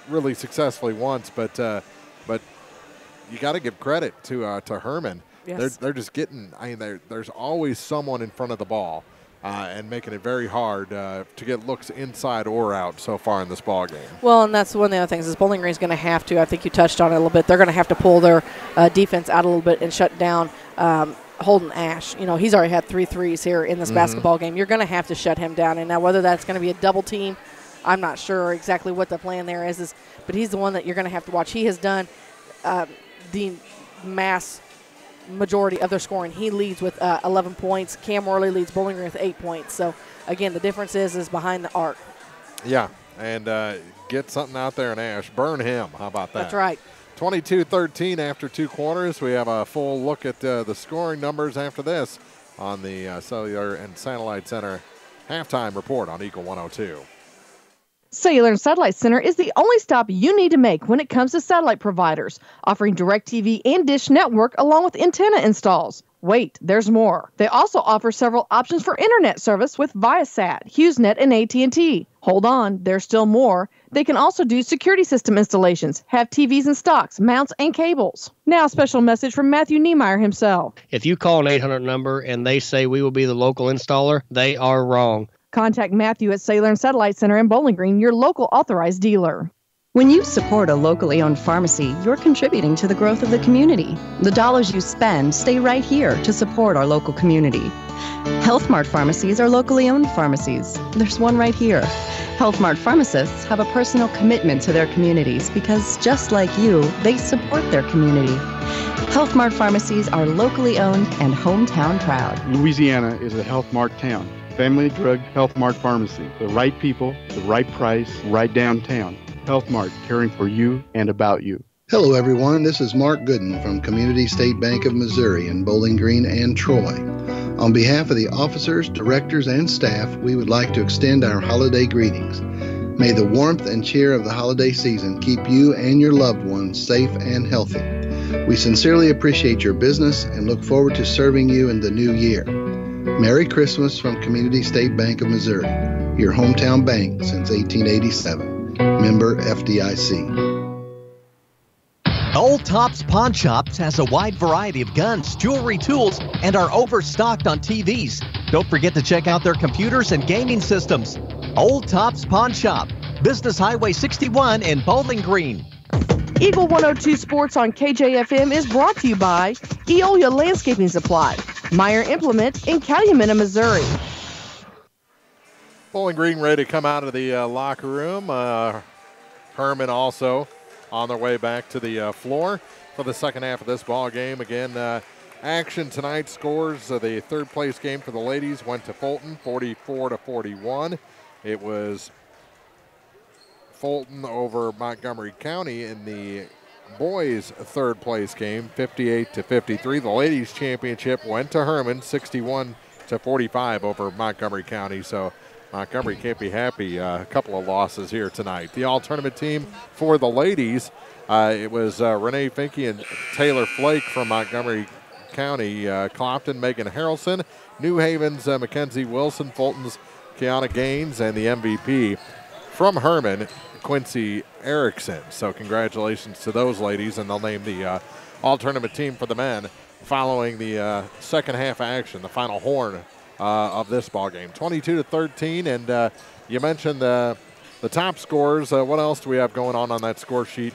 really successfully once, but you got to give credit to Hermann. Yes. They're just getting. I mean, there's always someone in front of the ball and making it very hard to get looks inside or out so far in this ball game. Well, and that's one of the other things is Bowling Green's going to have to. I think you touched on it a little bit. They're going to have to pull their defense out a little bit and shut down Holden Ash. You know, he's already had 3 threes here in this basketball game. You're going to have to shut him down. And now whether that's going to be a double team, I'm not sure exactly what the plan there is, but he's the one that you're going to have to watch. He has done the mass majority of their scoring. He leads with 11 points. Cam Worley leads Bowling Green with 8 points. So, again, the difference is behind the arc. Yeah, and get something out there in Ash. Burn him. How about that? That's right. 22-13 after 2 quarters. We have a full look at the scoring numbers after this on the Cellular and Satellite Center halftime report on Eagle 102. Cellular and Satellite Center is the only stop you need to make when it comes to satellite providers, offering DirecTV and Dish Network along with antenna installs. Wait, there's more. They also offer several options for internet service with Viasat, HughesNet, and AT&T. Hold on, there's still more. They can also do security system installations, have TVs in stocks, mounts, and cables. Now a special message from Matthew Niemeyer himself. If you call an 800 number and they say we will be the local installer, they are wrong. Contact Matthew at Cellular and Satellite Center in Bowling Green, your local authorized dealer. When you support a locally owned pharmacy, you're contributing to the growth of the community. The dollars you spend stay right here to support our local community. Health Mart pharmacies are locally owned pharmacies. There's one right here. Health Mart pharmacists have a personal commitment to their communities because, just like you, they support their community. Health Mart pharmacies are locally owned and hometown proud. Louisiana is a Health Mart town. Family Drug Health Mart Pharmacy. The right people, the right price, right downtown. Health Mart, caring for you and about you. Hello, everyone. This is Mark Gooden from Community State Bank of Missouri in Bowling Green and Troy. On behalf of the officers, directors, and staff, we would like to extend our holiday greetings. May the warmth and cheer of the holiday season keep you and your loved ones safe and healthy. We sincerely appreciate your business and look forward to serving you in the new year. Merry Christmas from Community State Bank of Missouri, your hometown bank since 1887. Member FDIC. Old Tops Pawn Shops has a wide variety of guns, jewelry, tools, and are overstocked on TVs. Don't forget to check out their computers and gaming systems. Old Tops Pawn Shop, Business Highway 61 in Bowling Green. Eagle 102 Sports on KJFM is brought to you by Eolia Landscaping Supply, Meyer Implement in Calumet, Missouri. Bowling Green ready to come out of the locker room. Hermann also on their way back to the floor for the second half of this ball game. Again, action tonight. Scores the third place game for the ladies went to Fulton, 44-41. It was Fulton over Montgomery County in the boys' third place game, 58-53. The ladies' championship went to Hermann, 61-45 over Montgomery County. So Montgomery can't be happy. A couple of losses here tonight. The all-tournament team for the ladies, it was Renee Finke and Taylor Flake from Montgomery County, Clopton, Megan Harrelson, New Haven's Mackenzie Wilson, Fulton's Kiana Gaines, and the MVP from Hermann, Quincy Erickson. So congratulations to those ladies, and they'll name the all-tournament team for the men following the second half action, the final horn of this ball game. 22-13, and you mentioned the top scores. What else do we have going on that score sheet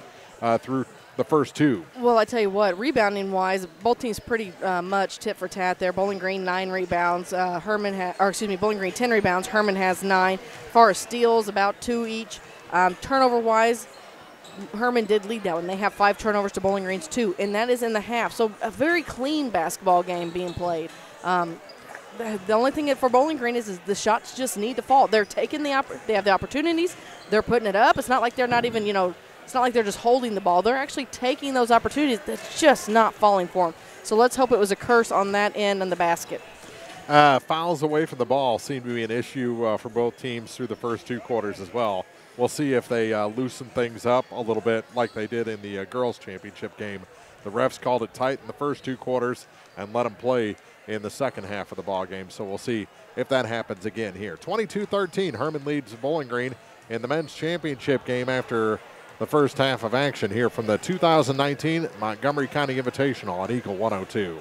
through the first two? Well, I tell you what, rebounding-wise, both teams pretty much tit for tat there. Bowling Green 9 rebounds, Bowling Green 10 rebounds. Hermann has 9. As far as steals, about 2 each. Turnover-wise, Hermann did lead that one. They have 5 turnovers to Bowling Green's 2, and that is in the half. So a very clean basketball game being played. The only thing for Bowling Green is the shots just need to fall. They're taking they have the opportunities. They're putting it up. It's not like they're not even, it's not like they're just holding the ball. They're actually taking those opportunities. That's just not falling for them. So let's hope it was a curse on that end on the basket. Fouls away from the ball seem to be an issue for both teams through the first 2 quarters as well. We'll see if they loosen things up a little bit like they did in the girls' championship game. The refs called it tight in the first 2 quarters and let them play in the second half of the ball game. So we'll see if that happens again here. 22-13, Hermann leads Bowling Green in the men's championship game after the first half of action here from the 2019 Montgomery County Invitational on Eagle 102.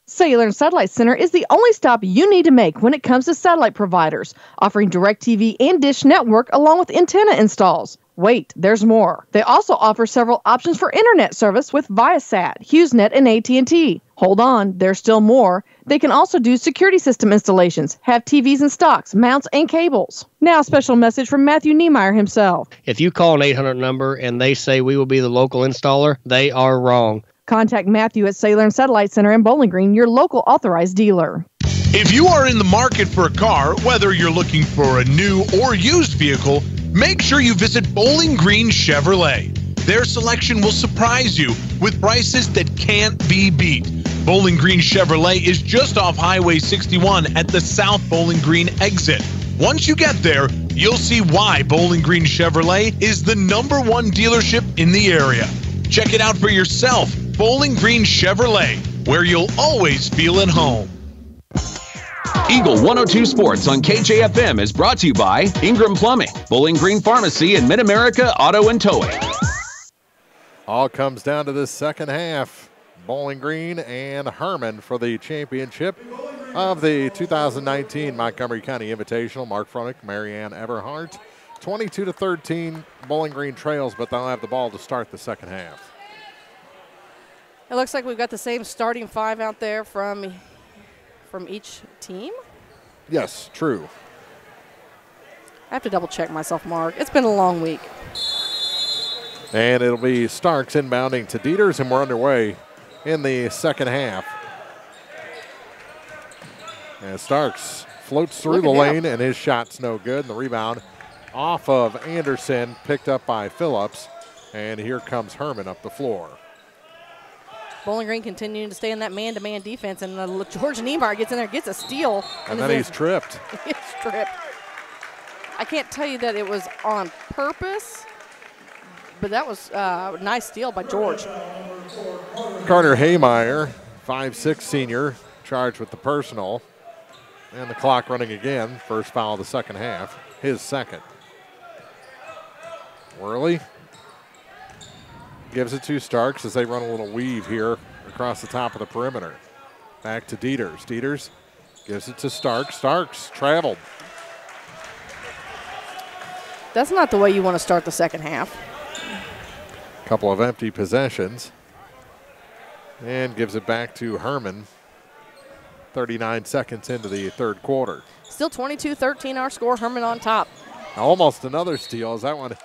Cellular and Satellite Center is the only stop you need to make when it comes to satellite providers, offering DirecTV and Dish Network along with antenna installs. Wait, there's more. They also offer several options for internet service with Viasat, HughesNet, and AT&T. Hold on, there's still more. They can also do security system installations, have TVs in stocks, mounts, and cables. Now a special message from Matthew Niemeyer himself. If you call an 800 number and they say we will be the local installer, they are wrong. Contact Matthew at Cellular and Satellite Center in Bowling Green, your local authorized dealer. If you are in the market for a car, whether you're looking for a new or used vehicle, make sure you visit Bowling Green Chevrolet. Their selection will surprise you with prices that can't be beat. Bowling Green Chevrolet is just off Highway 61 at the South Bowling Green exit. Once you get there, you'll see why Bowling Green Chevrolet is the #1 dealership in the area. Check it out for yourself. Bowling Green Chevrolet, where you'll always feel at home. Eagle 102 Sports on KJFM is brought to you by Ingram Plumbing, Bowling Green Pharmacy, and Mid-America Auto and Towing. All comes down to this second half. Bowling Green and Hermann for the championship of the 2019 Montgomery County Invitational. Mark Fronick, Marianne Everhart. 22-13, Bowling Green trails, but they'll have the ball to start the second half. It looks like we've got the same starting 5 out there from each team. Yes, true. I have to double check myself, Mark. It's been a long week. And it'll be Starks inbounding to Dieters, and we're underway in the second half. And Starks floats through the lane, and his shot's no good. And the rebound off of Anderson, picked up by Phillips. And here comes Hermann up the floor. Bowling Green continuing to stay in that man-to-man defense, and George Niemeyer gets in there, gets a steal. And then he's tripped. He's tripped. I can't tell you that it was on purpose, but that was a nice steal by George. Carter Haymeyer, 5'6" senior, charged with the personal. And the clock running again. First foul of the second half, his second. Worley gives it to Starks as they run a little weave here across the top of the perimeter. Back to Dieters. Dieters gives it to Starks. Starks traveled. That's not the way you want to start the second half. Couple of empty possessions. And gives it back to Hermann. 39 seconds into the third quarter. Still 22-13 our score. Hermann on top. Almost another steal as that one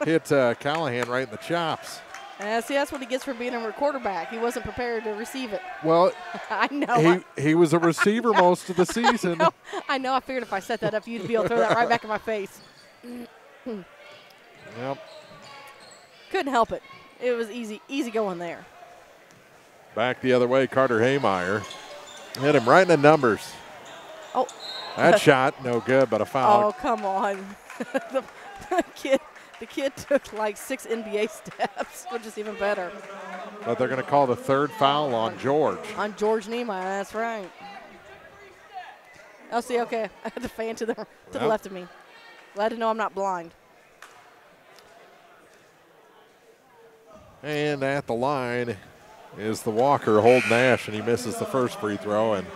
hit Callahan right in the chops. See, that's what he gets for being a quarterback. He wasn't prepared to receive it. Well, I know. He was a receiver most of the season. I know. I figured if I set that up, you'd be able to throw that right back in my face. Yep. Couldn't help it. It was easy going there. Back the other way, Carter Haymeyer. Hit him right in the numbers. Oh. That shot, no good, but a foul. Oh, come on. The kid took like 6 NBA steps, which is even better. But they're going to call the third foul on George. On George Niemeyer, that's right. Oh, see, okay. I had the fan to the left of me. Glad to know I'm not blind. And at the line is the Walker, Hold Nash, and he misses the first free throw, and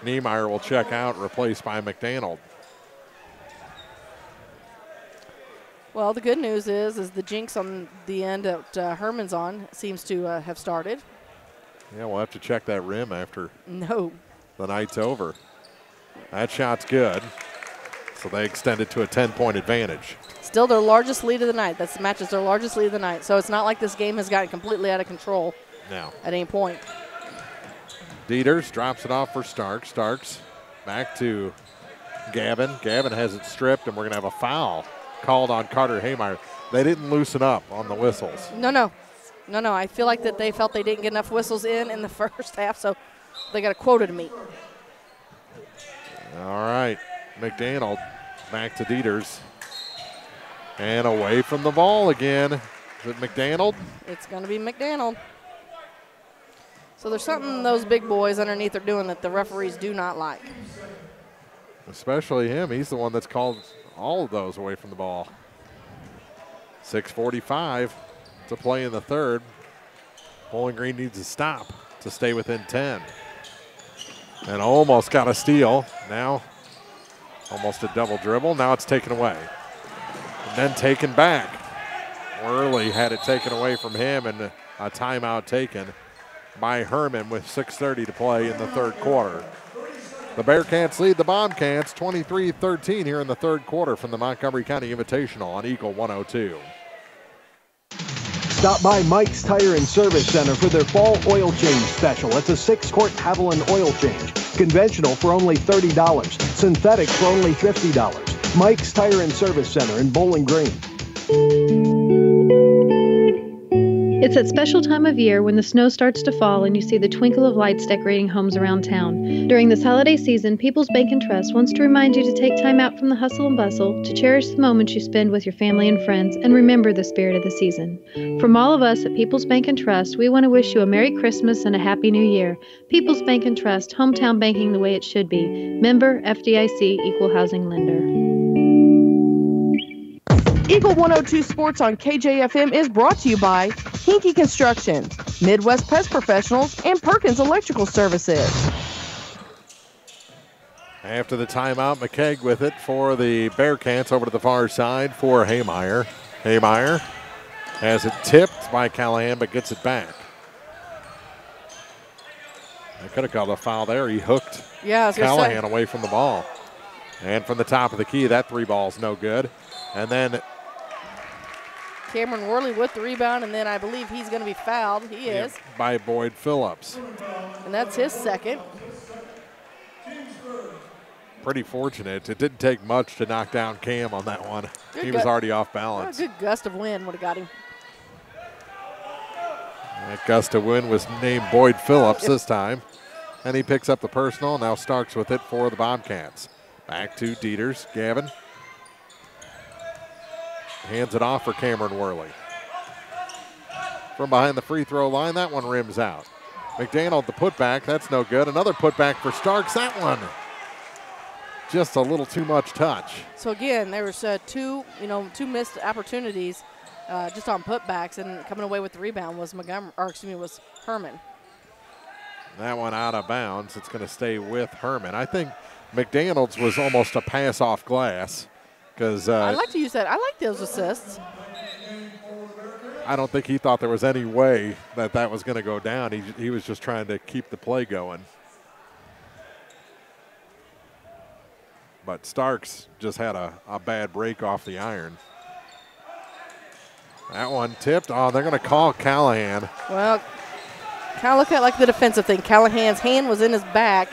Niemeyer will check out, replaced by McDonald. Well, the good news is the jinx on the end that Herman's on seems to have started. Yeah, we'll have to check that rim after the night's over. That shot's good. So they extended to a 10-point advantage. Still their largest lead of the night. That's the matches their largest lead of the night. So it's not like this game has gotten completely out of control now at any point. Dieters drops it off for Starks. Starks back to Gavin. Gavin has it stripped, and we're going to have a foul called on Carter Haymeyer. They didn't loosen up on the whistles. No. I feel like that they felt they didn't get enough whistles in the first half, so they got a quota to meet. All right, McDaniel back to Dieters. And away from the ball again. Is it McDaniel? It's going to be McDaniel. So there's something those big boys underneath are doing that the referees do not like. Especially him. He's the one that's called all of those away from the ball. 6:45 to play in the third. Bowling Green needs to stop to stay within 10. And almost got a steal. Now almost a double dribble. Now it's taken away. And then taken back. Worley had it taken away from him, and a timeout taken by Hermann with 6:30 to play in the third quarter. The Bearcats lead the Bobcats 23-13 here in the third quarter from the Montgomery County Invitational on Eagle 102. Stop by Mike's Tire and Service Center for their fall oil change special. It's a 6-quart Haviland oil change. Conventional for only $30. Synthetic for only $50. Mike's Tire and Service Center in Bowling Green. It's that special time of year when the snow starts to fall and you see the twinkle of lights decorating homes around town. During this holiday season, People's Bank & Trust wants to remind you to take time out from the hustle and bustle to cherish the moments you spend with your family and friends and remember the spirit of the season. From all of us at People's Bank & Trust, we want to wish you a Merry Christmas and a Happy New Year. People's Bank & Trust, hometown banking the way it should be. Member FDIC Equal Housing Lender. Eagle 102 Sports on KJFM is brought to you by Hinky Construction, Midwest Pest Professionals, and Perkins Electrical Services. After the timeout, McKeag with it for the Bearcats over to the far side for Haymeyer. Haymeyer has it tipped by Callahan, but gets it back. I could have called a foul there. He hooked Callahan away from the ball. And from the top of the key, that three ball's no good. And then Cameron Worley with the rebound, and then I believe he's going to be fouled. He is. By Boyd Phillips. And that's his second. Pretty fortunate. It didn't take much to knock down Cam on that one. He was already off balance. A good gust of wind would have got him. That gust of wind was named Boyd Phillips this time. And he picks up the personal. Now Starks with it for the Bobcats. Back to Dieters. Gavin hands it off for Cameron Worley. From behind the free throw line, that one rims out. McDaniel the putback, that's no good. Another putback for Starks, that one just a little too much touch. So again, there was two missed opportunities just on putbacks, and coming away with the rebound was was Hermann. That one out of bounds. It's going to stay with Hermann. I think McDaniel's was almost a pass off glass. I like to use that. I like those assists. I don't think he thought there was any way that was going to go down. He was just trying to keep the play going. But Starks just had a bad break off the iron. That one tipped. Oh, they're going to call Callahan. Well, kind of look at it like the defensive thing. Callahan's hand was in his back.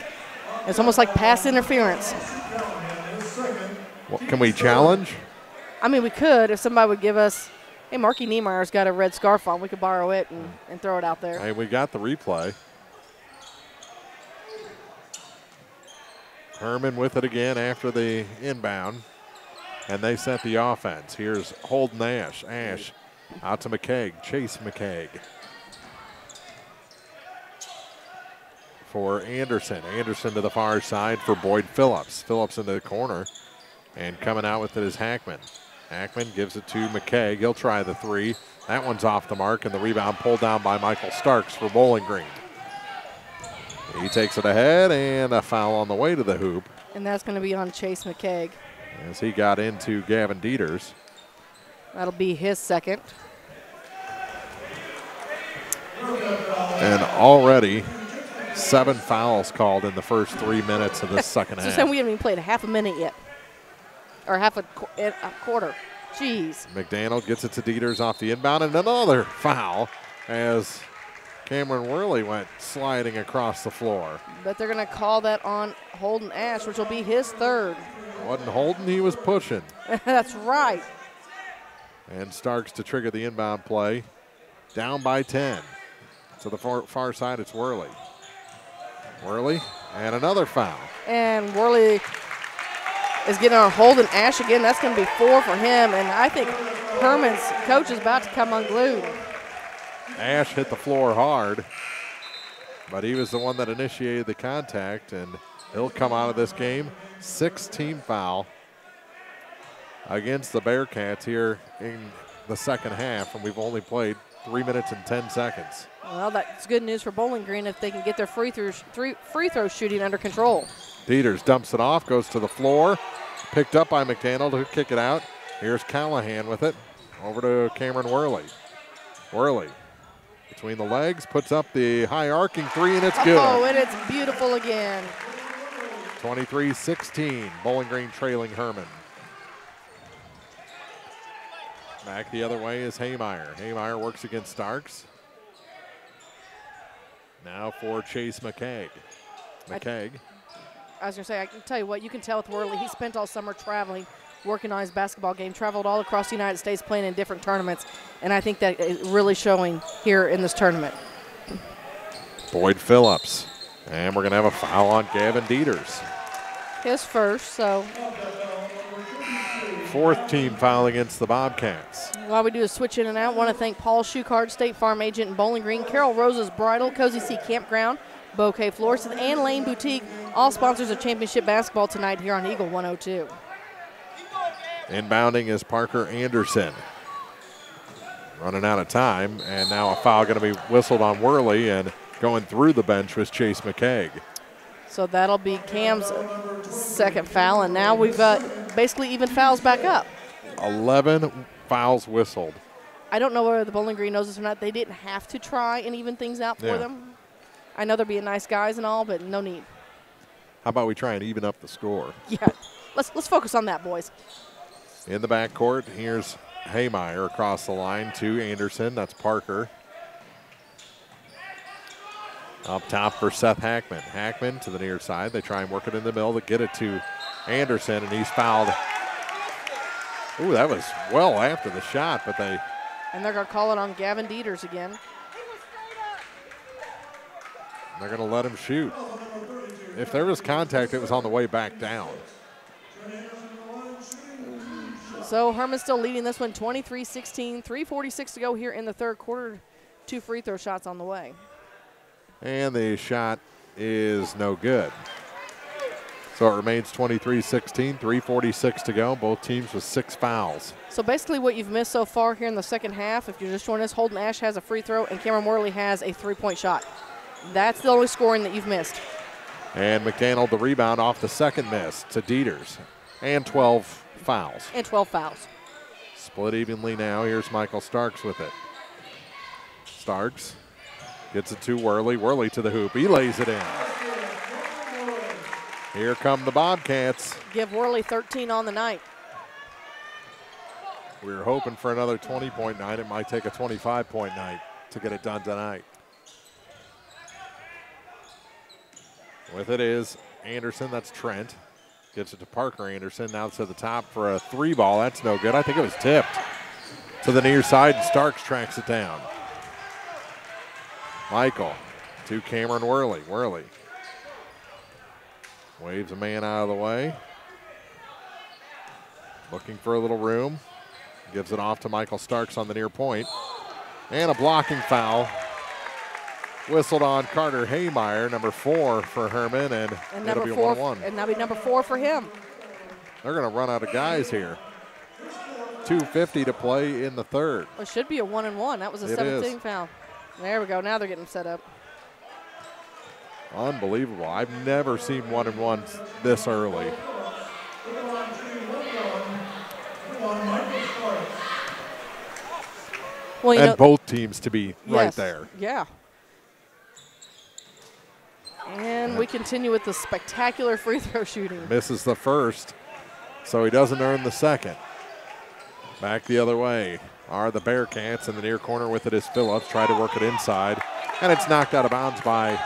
It's almost like pass interference. Well, can we challenge? I mean, we could if somebody would give us, hey, Marky Niemeyer's got a red scarf on. We could borrow it and throw it out there. Hey, we got the replay. Hermann with it again after the inbound. And they set the offense. Here's Holden Ash. Ash out to McKeag. Chase McKeag. For Anderson. Anderson to the far side for Boyd Phillips. Phillips into the corner. And coming out with it is Hackman. Hackman gives it to McKeag. He'll try the three. That one's off the mark, and the rebound pulled down by Michael Starks for Bowling Green. He takes it ahead, and a foul on the way to the hoop. And that's going to be on Chase McKeag. As he got into Gavin Dieters. That'll be his second. And already 7 fouls called in the first 3 minutes of this second half. So we haven't even played a half a minute yet. Or half a quarter. Jeez. McDaniel gets it to Dieters off the inbound, and another foul as Cameron Worley went sliding across the floor. But they're going to call that on Holden Ash, which will be his third. Wasn't Holden, he was pushing. That's right. And Starks to trigger the inbound play. Down by 10. To the far side, it's Worley. Worley, and another foul. And Worley is getting on Holden Ash again. That's going to be 4 for him. And I think Herman's coach is about to come unglued. Ash hit the floor hard, but he was the one that initiated the contact, and he'll come out of this game. 6-team foul against the Bearcats here in the second half, and we've only played 3 minutes and 10 seconds. Well, that's good news for Bowling Green if they can get their free throw shooting under control. Dieters dumps it off, goes to the floor, picked up by McDaniel to kick it out. Here's Callahan with it, over to Cameron Worley. Worley between the legs, puts up the high arcing 3, and it's good. Oh, and it's beautiful again. 23-16, Bowling Green trailing Hermann. Back the other way is Haymeyer. Haymeyer works against Starks. Now for Chase McKeag. McKeag. I was going to say, I can tell you what, you can tell with Worley, he spent all summer traveling, working on his basketball game, traveled all across the United States playing in different tournaments, and I think that is really showing here in this tournament. Boyd Phillips. And we're going to have a foul on Gavin Dieters. His first, so. 4th team foul against the Bobcats. While we do a switch in and out, want to thank Paul Schuchard, State Farm Agent in Bowling Green, Carol Rose's Bridal, Cozy Sea Campground, Bouquet Florists, and Lane Boutique, all sponsors of championship basketball tonight here on Eagle 102. Inbounding is Parker Anderson. Running out of time, and now a foul going to be whistled on Worley, and going through the bench was Chase McKeag. So that'll be Cam's second foul, and now we've basically even fouls back up. 11 fouls whistled. I don't know whether the Bowling Green knows this or not. They didn't have to try and even things out for them. I know they're being nice guys and all, but no need. How about we try and even up the score? Yeah, let's focus on that, boys. In the backcourt, here's Haymeyer across the line to Anderson. That's Parker. Up top for Seth Hackman. Hackman to the near side. They try and work it in the middle to get it to Anderson, and he's fouled. Ooh, that was well after the shot, but they... And they're going to call it on Gavin Dieters again. They're going to let him shoot. If there was contact, it was on the way back down. So Hermann still leading this one 23-16, 3:46 to go here in the third quarter. 2 free throw shots on the way. And the shot is no good. So it remains 23-16, 3:46 to go. Both teams with 6 fouls. So basically what you've missed so far here in the second half, if you're just joining us, Holden Ash has a free throw and Cameron Worley has a 3-point shot. That's the only scoring that you've missed. And McDaniel the rebound off the second miss to Dieters. And 12 fouls. And 12 fouls. Split evenly now. Here's Michael Starks with it. Starks gets it to Worley. Worley to the hoop. He lays it in. Here come the Bobcats. Give Worley 13 on the night. We were hoping for another 20-point night. It might take a 25-point night to get it done tonight. With it is Anderson. That's Trent. Gets it to Parker Anderson. Now to the top for a 3-ball. That's no good. I think it was tipped to the near side, and Starks tracks it down. Michael to Cameron Worley. Worley waves a man out of the way. Looking for a little room. Gives it off to Michael Starks on the near point. And a blocking foul. Whistled on Carter Haymeyer, number 4 for Hermann, and it'll be 1-1. And that'll be number 4 for him. They're going to run out of guys here. 2:50 to play in the third. It should be a 1-1. That was a 17 foul. There we go. Now they're getting set up. Unbelievable. I've never seen 1-1s this early. and both teams to be right there. Yeah. And we continue with the spectacular free throw shooting. Misses the first, so he doesn't earn the second. Back the other way are the Bearcats in the near corner with it is Phillips. Try to work it inside, and it's knocked out of bounds by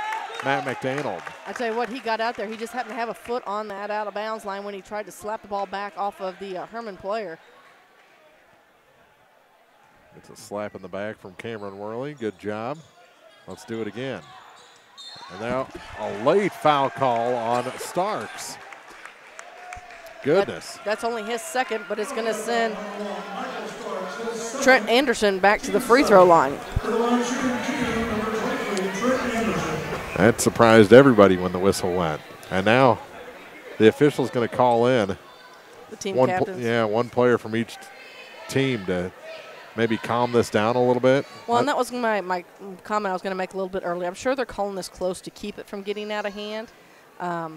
Matt McDaniel. I tell you what, he got out there. He just happened to have a foot on that out of bounds line when he tried to slap the ball back off of the Hermann player. It's a slap in the back from Cameron Worley. Good job. Let's do it again. And now a late foul call on Starks. Goodness. That's only his second, but it's going to send Trent Anderson back to the free throw line. That surprised everybody when the whistle went. And now the official's going to call in. The team captains. One player from each team to maybe calm this down a little bit. Well, and that was my comment I was going to make a little bit earlier. I'm sure they're calling this close to keep it from getting out of hand. But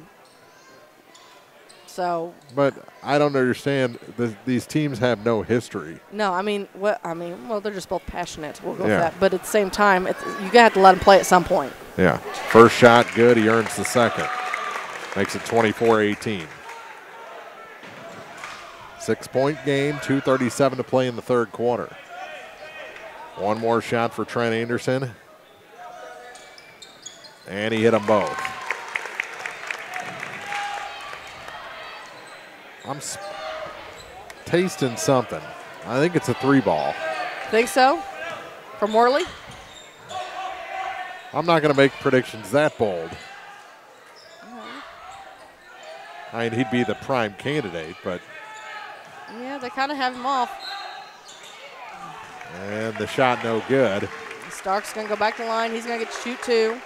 I don't understand. These teams have no history. No, well, they're just both passionate. We'll go with that. But at the same time, you got to let them play at some point. Yeah. First shot, good. He earns the second. Makes it 24-18. 6-point game, 2:37 to play in the third quarter. One more shot for Trent Anderson. And he hit them both. I'm tasting something. I think it's a 3-ball. Think so? From Worley? I'm not going to make predictions that bold. I mean, he'd be the prime candidate, but. Yeah, they kind of have him off. And the shot no good. Stark's going to go back to the line. He's going to get to shoot 2.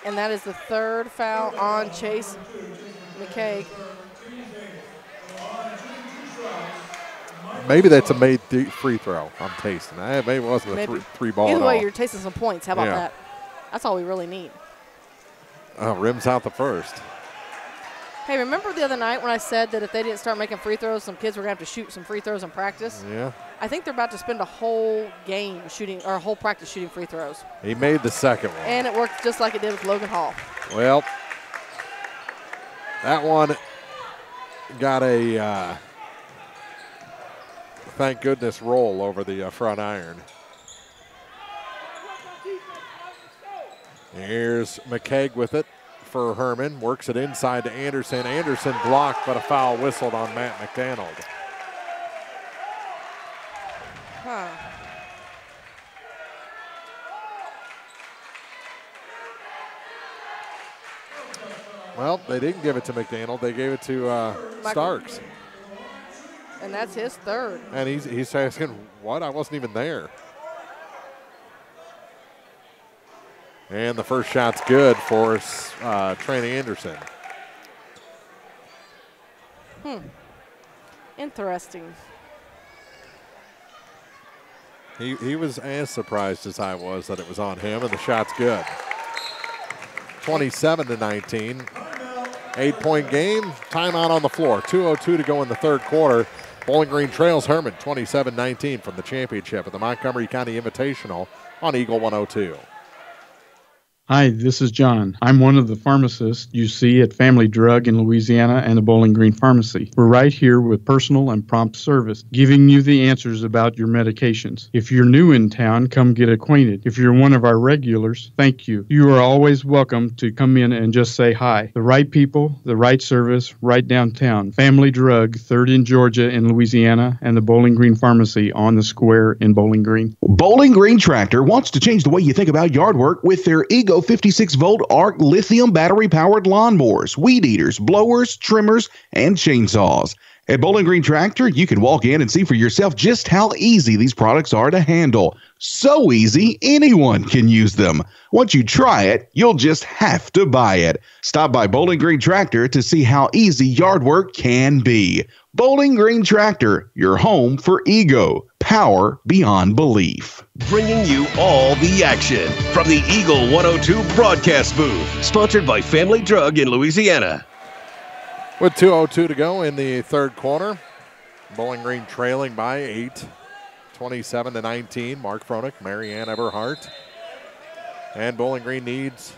And that is the third foul on Chase McKay. Maybe that's a made free throw. I'm tasting. Maybe it wasn't a 3-ball. Either way, you're tasting some points. How about that? That's all we really need. Rims out the first. Hey, remember the other night when I said that if they didn't start making free throws, some kids were going to have to shoot some free throws in practice? Yeah. I think they're about to spend a whole game shooting, or a whole practice shooting free throws. He made the second one. And it worked just like it did with Logan Hall. Well, that one got a thank goodness roll over the front iron. Here's McKeag with it for Hermann. Works it inside to Anderson. Anderson blocked, but a foul whistled on Matt McDaniel. Well, they didn't give it to McDaniel. They gave it to Starks. And that's his third. And he's asking, what? I wasn't even there. And the first shot's good for Trent Anderson. Interesting. He was as surprised as I was that it was on him, and the shot's good. 27-19. 8-point game. Timeout on the floor. 2:02 to go in the third quarter. Bowling Green trails Hermann 27-19 from the championship at the Montgomery County Invitational on Eagle 102. Hi, this is John. I'm one of the pharmacists you see at Family Drug in Louisiana and the Bowling Green Pharmacy. We're right here with personal and prompt service, giving you the answers about your medications. If you're new in town, come get acquainted. If you're one of our regulars, thank you. You are always welcome to come in and just say hi. The right people, the right service, right downtown. Family Drug, 3rd in Georgia in Louisiana, and the Bowling Green Pharmacy on the square in Bowling Green. Bowling Green Tractor wants to change the way you think about yard work with their Ego 56-volt ARC lithium battery-powered lawnmowers, weed eaters, blowers, trimmers, and chainsaws. At Bowling Green Tractor, you can walk in and see for yourself just how easy these products are to handle. So easy, anyone can use them. Once you try it, you'll just have to buy it. Stop by Bowling Green Tractor to see how easy yard work can be. Bowling Green Tractor, your home for Ego. Power beyond belief. Bringing you all the action from the Eagle 102 broadcast booth. Sponsored by Family Drug in Louisiana. With 2:02 to go in the third quarter. Bowling Green trailing by 8. 27-19. Mark Froelich, Marianne Everhart. And Bowling Green needs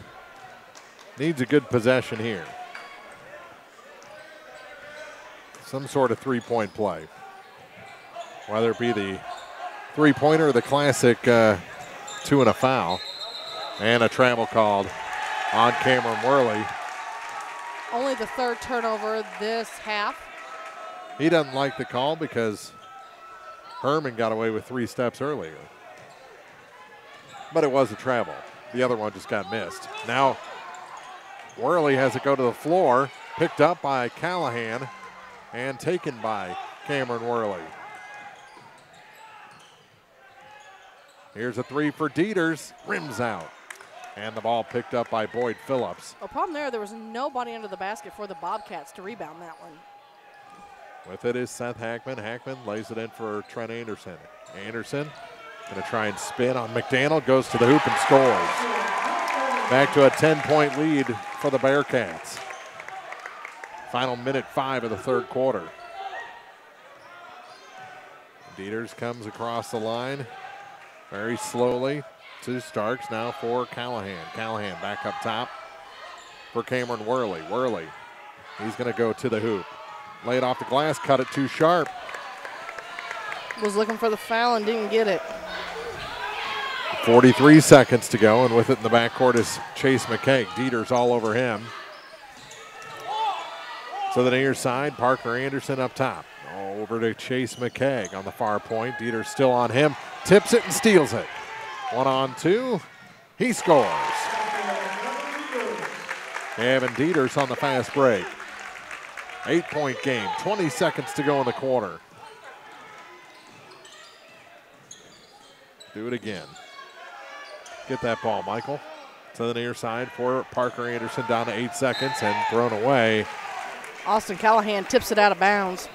a good possession here. Some sort of three-point play. Whether it be the three-pointer or the classic 2 and a foul. And a travel called on Cameron Worley. Only the third turnover this half. He doesn't like the call because Hermann got away with 3 steps earlier. But it was a travel. The other one just got missed. Now Worley has it go to the floor, picked up by Callahan and taken by Cameron Worley. Here's a 3 for Dieters, rims out. And the ball picked up by Boyd Phillips. A problem there was nobody under the basket for the Bobcats to rebound that one. With it is Seth Hackman. Hackman lays it in for Trent Anderson. Anderson going to try and spin on McDaniel, goes to the hoop and scores. Back to a 10-point lead for the Bearcats. Final minute 5 of the third quarter. Dieters comes across the line very slowly to Starks, now for Callahan. Callahan back up top for Cameron Worley. Worley, he's going to go to the hoop. Lay it off the glass, cut it too sharp. Was looking for the foul and didn't get it. 43 seconds to go, and with it in the backcourt is Chase McKay. Dieters all over him. So the near side, Parker Anderson up top. Over to Chase McKay on the far point. Dieters still on him, tips it and steals it. 1-on-2, he scores. Gavin Dieters on the fast break. 8-point game, 20 seconds to go in the quarter. Do it again. Get that ball, Michael. To the near side for Parker Anderson, down to 8 seconds and thrown away. Austin Callahan tips it out of bounds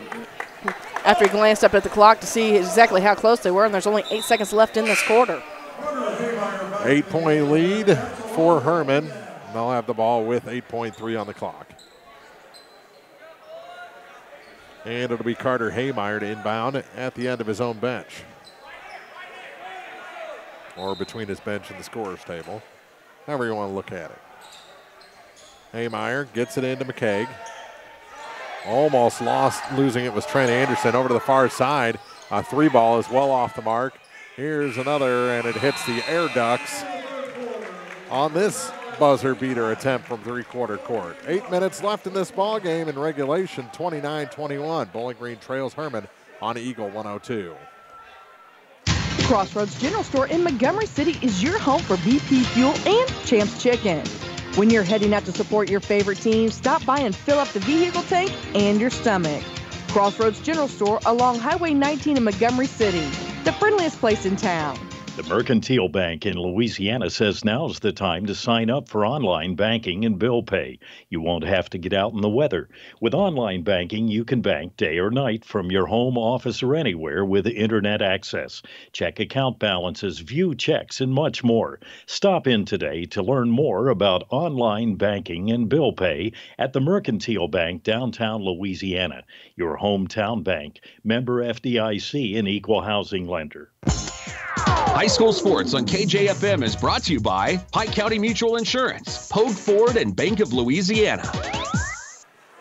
after he glanced up at the clock to see exactly how close they were, and there's only 8 seconds left in this quarter. 8-point lead for Hermann. They'll have the ball with 8.3 on the clock. And it'll be Carter Haymeyer to inbound at the end of his own bench. Or between his bench and the scorer's table. However you want to look at it. Haymeyer gets it into McCaig. Almost losing it was Trent Anderson over to the far side. A 3-ball is well off the mark. Here's another, and it hits the air ducts on this buzzer beater attempt from three-quarter court. 8 minutes left in this ball game in regulation, 29-21. Bowling Green trails Hermann on Eagle 102. Crossroads General Store in Montgomery City is your home for BP Fuel and Champs Chicken. When you're heading out to support your favorite team, stop by and fill up the vehicle tank and your stomach. Crossroads General Store along Highway 19 in Montgomery City, the friendliest place in town. The Mercantile Bank in Louisiana says now's the time to sign up for online banking and bill pay. You won't have to get out in the weather. With online banking, you can bank day or night from your home, office, or anywhere with internet access. Check account balances, view checks, and much more. Stop in today to learn more about online banking and bill pay at the Mercantile Bank, downtown Louisiana. Your hometown bank. Member FDIC, an equal housing lender. High school sports on KJFM is brought to you by Pike County Mutual Insurance, Pogue Ford, and Bank of Louisiana.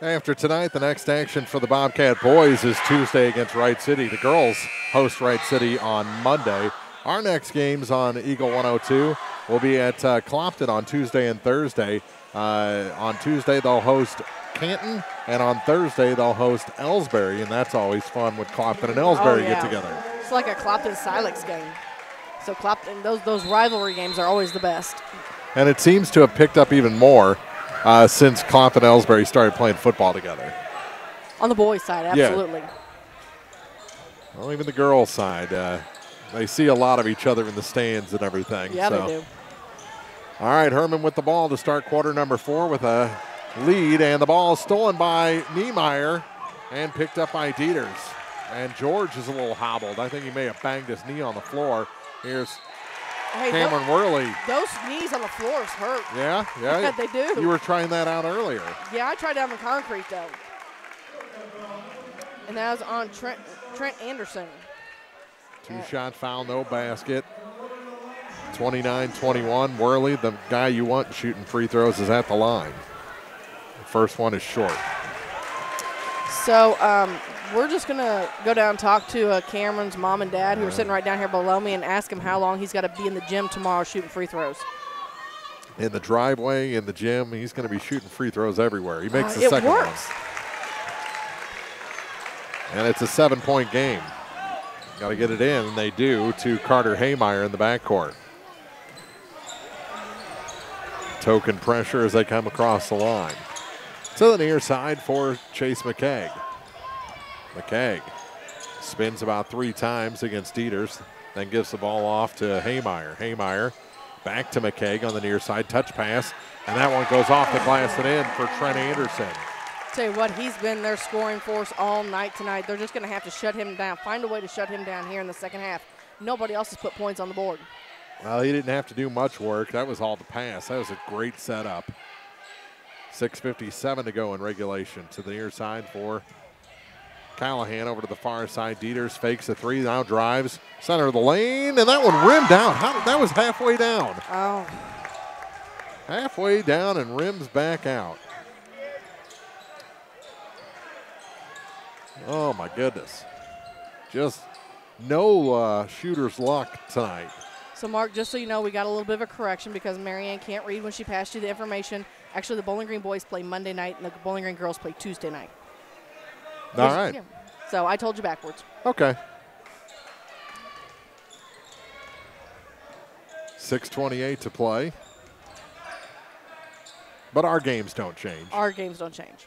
After tonight, the next action for the Bobcat boys is Tuesday against Wright City. The girls host Wright City on Monday. Our next games on Eagle 102 will be at Clopton on Tuesday and Thursday. On Tuesday, they'll host Canton, and on Thursday, they'll host Ellsbury, and that's always fun when Clopton and Ellsbury get together. It's like a Clopton-Silex game. So Clopton, those rivalry games are always the best. And it seems to have picked up even more since Clopton and Ellsbury started playing football together. On the boys' side, absolutely. Yeah. Well, even the girls' side, they see a lot of each other in the stands and everything. Yeah, they do. All right, Hermann with the ball to start quarter number 4 with a lead, and the ball is stolen by Niemeyer and picked up by Dieters. And George is a little hobbled. I think he may have banged his knee on the floor. Here's Cameron Worley. Those knees on the floors hurt. Yeah? Yeah, they do. You were trying that out earlier. Yeah, I tried it on the concrete, though. And that was on Trent Anderson. Two-shot foul, no basket. 29-21. Worley, the guy you want shooting free throws, is at the line. The first one is short. So we're just going to go down and talk to Cameron's mom and dad, who are sitting right down here below me, and ask him how long he's got to be in the gym tomorrow shooting free throws. In the driveway, in the gym, he's going to be shooting free throws everywhere. He makes the second one. And it's a 7-point game. Got to get it in, and they do, to Carter Haymeyer in the backcourt. Token pressure as they come across the line. To the near side for Chase McKeag. McKeag spins about 3 times against Dieters, then gives the ball off to Haymeyer. Haymeyer back to McKeag on the near side, touch pass, and that one goes off the glass and in for Trent Anderson. Tell you what, he's been their scoring force all night tonight. They're just going to have to shut him down, find a way to shut him down here in the second half. Nobody else has put points on the board. Well, he didn't have to do much work. That was all the pass. That was a great setup. 6:57 to go in regulation. To the near side for Callahan, over to the far side. Dieters fakes the 3, now drives center of the lane, and that one rimmed out. That was halfway down. Oh. Halfway down and rims back out. Oh, my goodness. Just no shooter's luck tonight. So, Mark, just so you know, we got a little bit of a correction because Marianne can't read when she passed you the information. Actually, the Bowling Green boys play Monday night, and the Bowling Green girls play Tuesday night. All right. Yeah. So I told you backwards. Okay. 6:28 to play. But our games don't change. Our games don't change.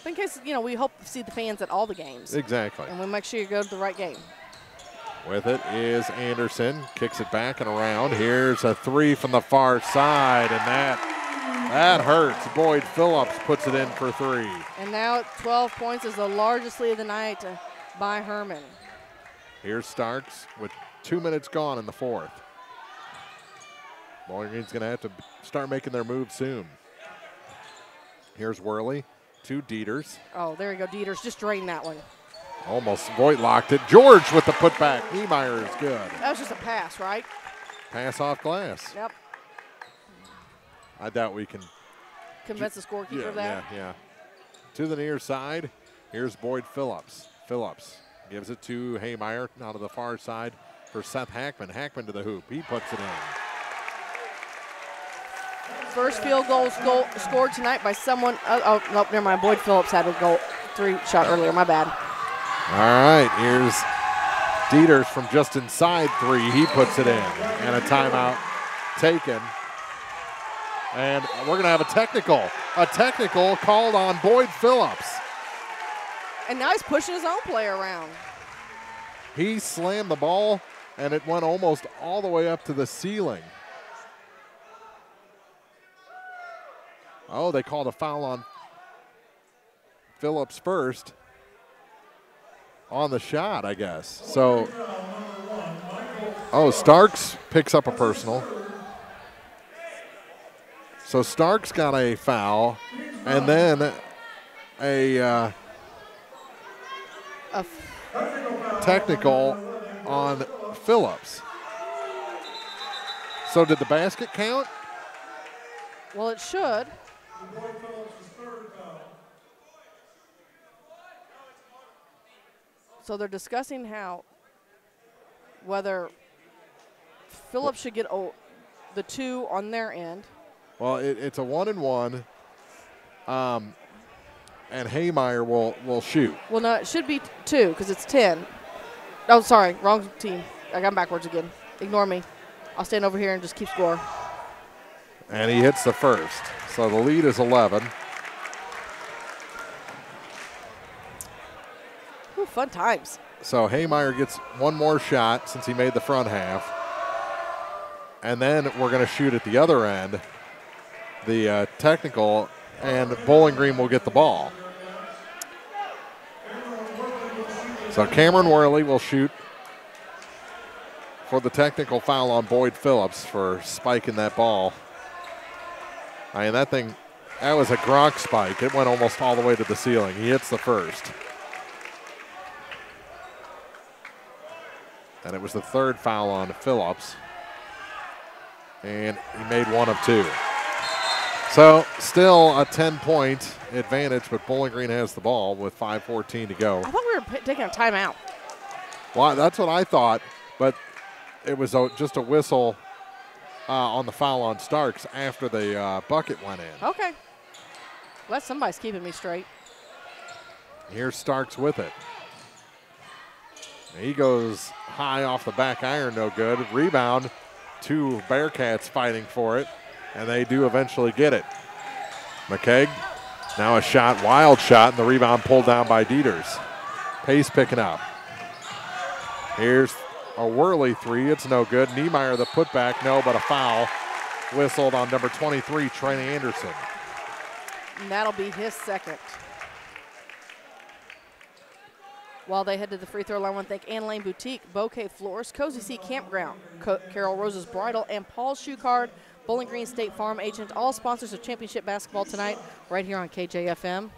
But in case, we hope to see the fans at all the games. Exactly. And we make sure you go to the right game. With it is Anderson. Kicks it back and around. Here's a 3 from the far side, and that hurts. Boyd Phillips puts it in for 3. And now 12 points is the largest lead of the night by Hermann. Here's Starks with 2 minutes gone in the fourth. Bowling Green's going to have to start making their move soon. Here's Worley to Dieters. Oh, there you go, Dieters. Just drain that one. Almost Voigt locked it. George with the putback. Niemeyer is good. That was just a pass, right? Pass off glass. Yep. I doubt we can convince the scorekeeper of that. Yeah. To the near side, here's Boyd Phillips. Phillips gives it to Haymeyer out of the far side for Seth Hackman. Hackman to the hoop. He puts it in. First field goal scored tonight by someone. Oh, nope, never mind. Boyd Phillips had a goal 3-shot earlier. My bad. All right, here's Dieters from just inside 3. He puts it in. And a timeout taken. And we're going to have a technical called on Boyd Phillips. And now he's pushing his own player around. He slammed the ball, and it went almost all the way up to the ceiling. Oh, they called a foul on Phillips first on the shot, I guess. So, Starks picks up a personal. So Starks got a foul, and then a technical on Phillips. So did the basket count? Well, it should. So they're discussing whether Phillips should get the 2 on their end. Well, it's a 1-and-1, and Haymeyer will shoot. Well, no, it should be 2 because it's 10. Oh, sorry, wrong team. I got backwards again. Ignore me. I'll stand over here and just keep score. And he hits the first. So the lead is 11. Ooh, fun times. So Haymeyer gets one more shot since he made the front half. And then we're going to shoot at the other end, the technical, and Bowling Green will get the ball. So Cameron Worley will shoot for the technical foul on Boyd Phillips for spiking that ball. I mean, that was a Gronk spike. It went almost all the way to the ceiling. He hits the first. And it was the third foul on Phillips. And he made one of two. So still a 10-point advantage, but Bowling Green has the ball with 5:14 to go. I thought we were taking a timeout. Well, that's what I thought, but it was just a whistle on the foul on Starks after the bucket went in. Okay. Well, somebody's keeping me straight. Here's Starks with it. He goes high off the back iron, no good. Rebound, two Bearcats fighting for it, and they do eventually get it. McKeag, now a shot, wild shot, and the rebound pulled down by Dieters. Pace picking up. Here's a whirly three, it's no good. Niemeyer, the putback, no, but a foul. Whistled on number 23, Trent Anderson. And that'll be his second. While they head to the free throw line, I want to thank Ann Lane Boutique, Bouquet Floors, Cozy Sea Campground, Carol Rose's Bridal, and Paul's Shoe Card, Bowling Green State Farm Agent, all sponsors of championship basketball tonight, right here on KJFM.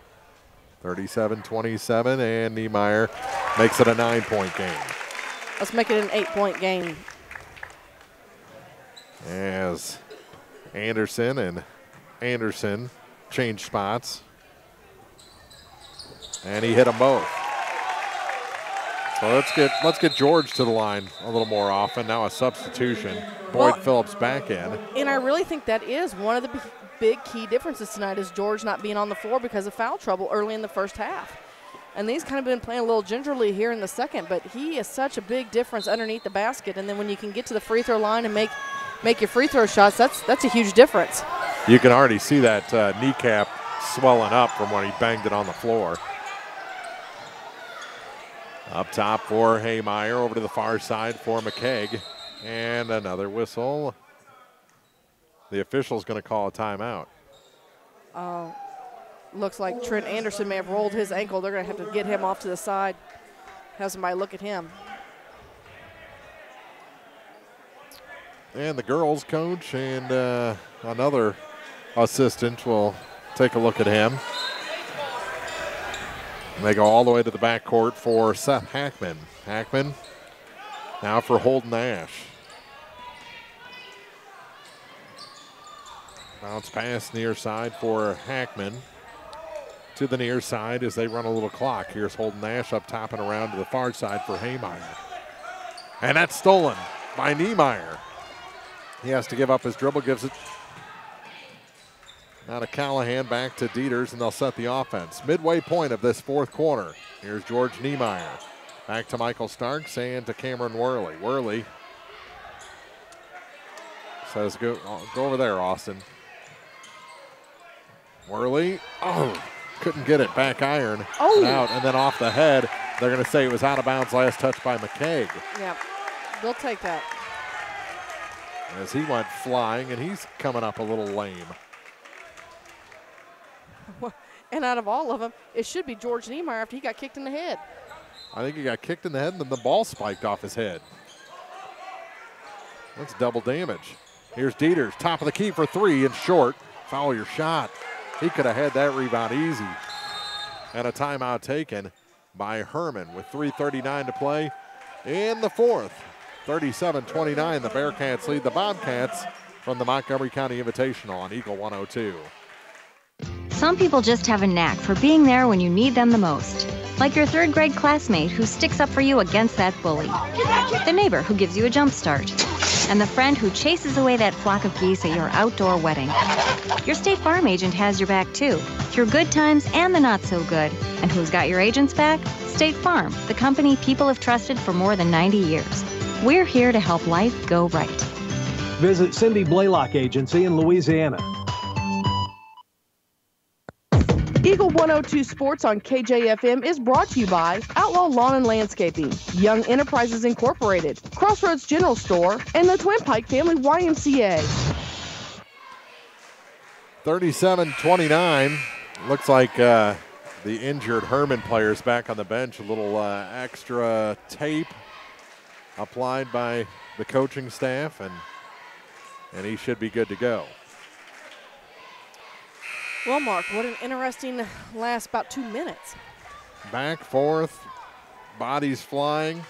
37-27, and Niemeyer makes it a 9-point game. Let's make it an 8-point game. As Anderson and Anderson change spots. And he hit them both. So let's get George to the line a little more often. Now a substitution. Boyd Phillips back in. And I really think that is one of the big key differences tonight is George not being on the floor because of foul trouble early in the first half. And these kind of been playing a little gingerly here in the second, but he is such a big difference underneath the basket. And then when you can get to the free throw line and make your free throw shots, that's a huge difference. You can already see that kneecap swelling up from when he banged it on the floor. Up top for Haymeyer, over to the far side for McKeag. And another whistle. The official's going to call a timeout. Looks like Trent Anderson may have rolled his ankle. They're going to have to get him off to the side, have somebody look at him. And the girls coach and another assistant will take a look at him. And they go all the way to the backcourt for Seth Hackman. Hackman now for Holden Ash. Bounce pass near side for Hackman. To the near side as they run a little clock. Here's Holden Ash up top and around to the far side for Haymeyer. And that's stolen by Niemeyer. He has to give up his dribble, gives it out of Callahan back to Dieters, and they'll set the offense. Midway point of this fourth quarter. Here's George Niemeyer. Back to Michael Starks and to Cameron Worley. Worley says, go over there, Austin. Worley, couldn't get it. Back iron. And out, and then off the head. They're going to say it was out of bounds. Last touch by McKeag. Yep, they'll take that. As he went flying, and he's coming up a little lame. And out of all of them, it should be George Niemeyer after he got kicked in the head. I think he got kicked in the head, and then the ball spiked off his head. That's double damage. Here's Dieters, top of the key for three and short. Foul your shot. He could have had that rebound easy. And a timeout taken by Hermann with 3:39 to play in the fourth. 37-29, the Bearcats lead the Bobcats from the Montgomery County Invitational on Eagle 102. Some people just have a knack for being there when you need them the most. Like your third grade classmate who sticks up for you against that bully. The neighbor who gives you a jump start. And the friend who chases away that flock of geese at your outdoor wedding. Your State Farm agent has your back too, through good times and the not so good. And who's got your agent's back? State Farm, the company people have trusted for more than 90 years. We're here to help life go right. Visit Cindy Blaylock Agency in Louisiana. Eagle 102 Sports on KJFM is brought to you by Outlaw Lawn and Landscaping, Young Enterprises Incorporated, Crossroads General Store, and the Twin Pike Family YMCA. 37-29. Looks like the injured Hermann players back on the bench. A little extra tape applied by the coaching staff, and he should be good to go. Well, Mark, what an interesting last about 2 minutes. Back, forth, bodies flying.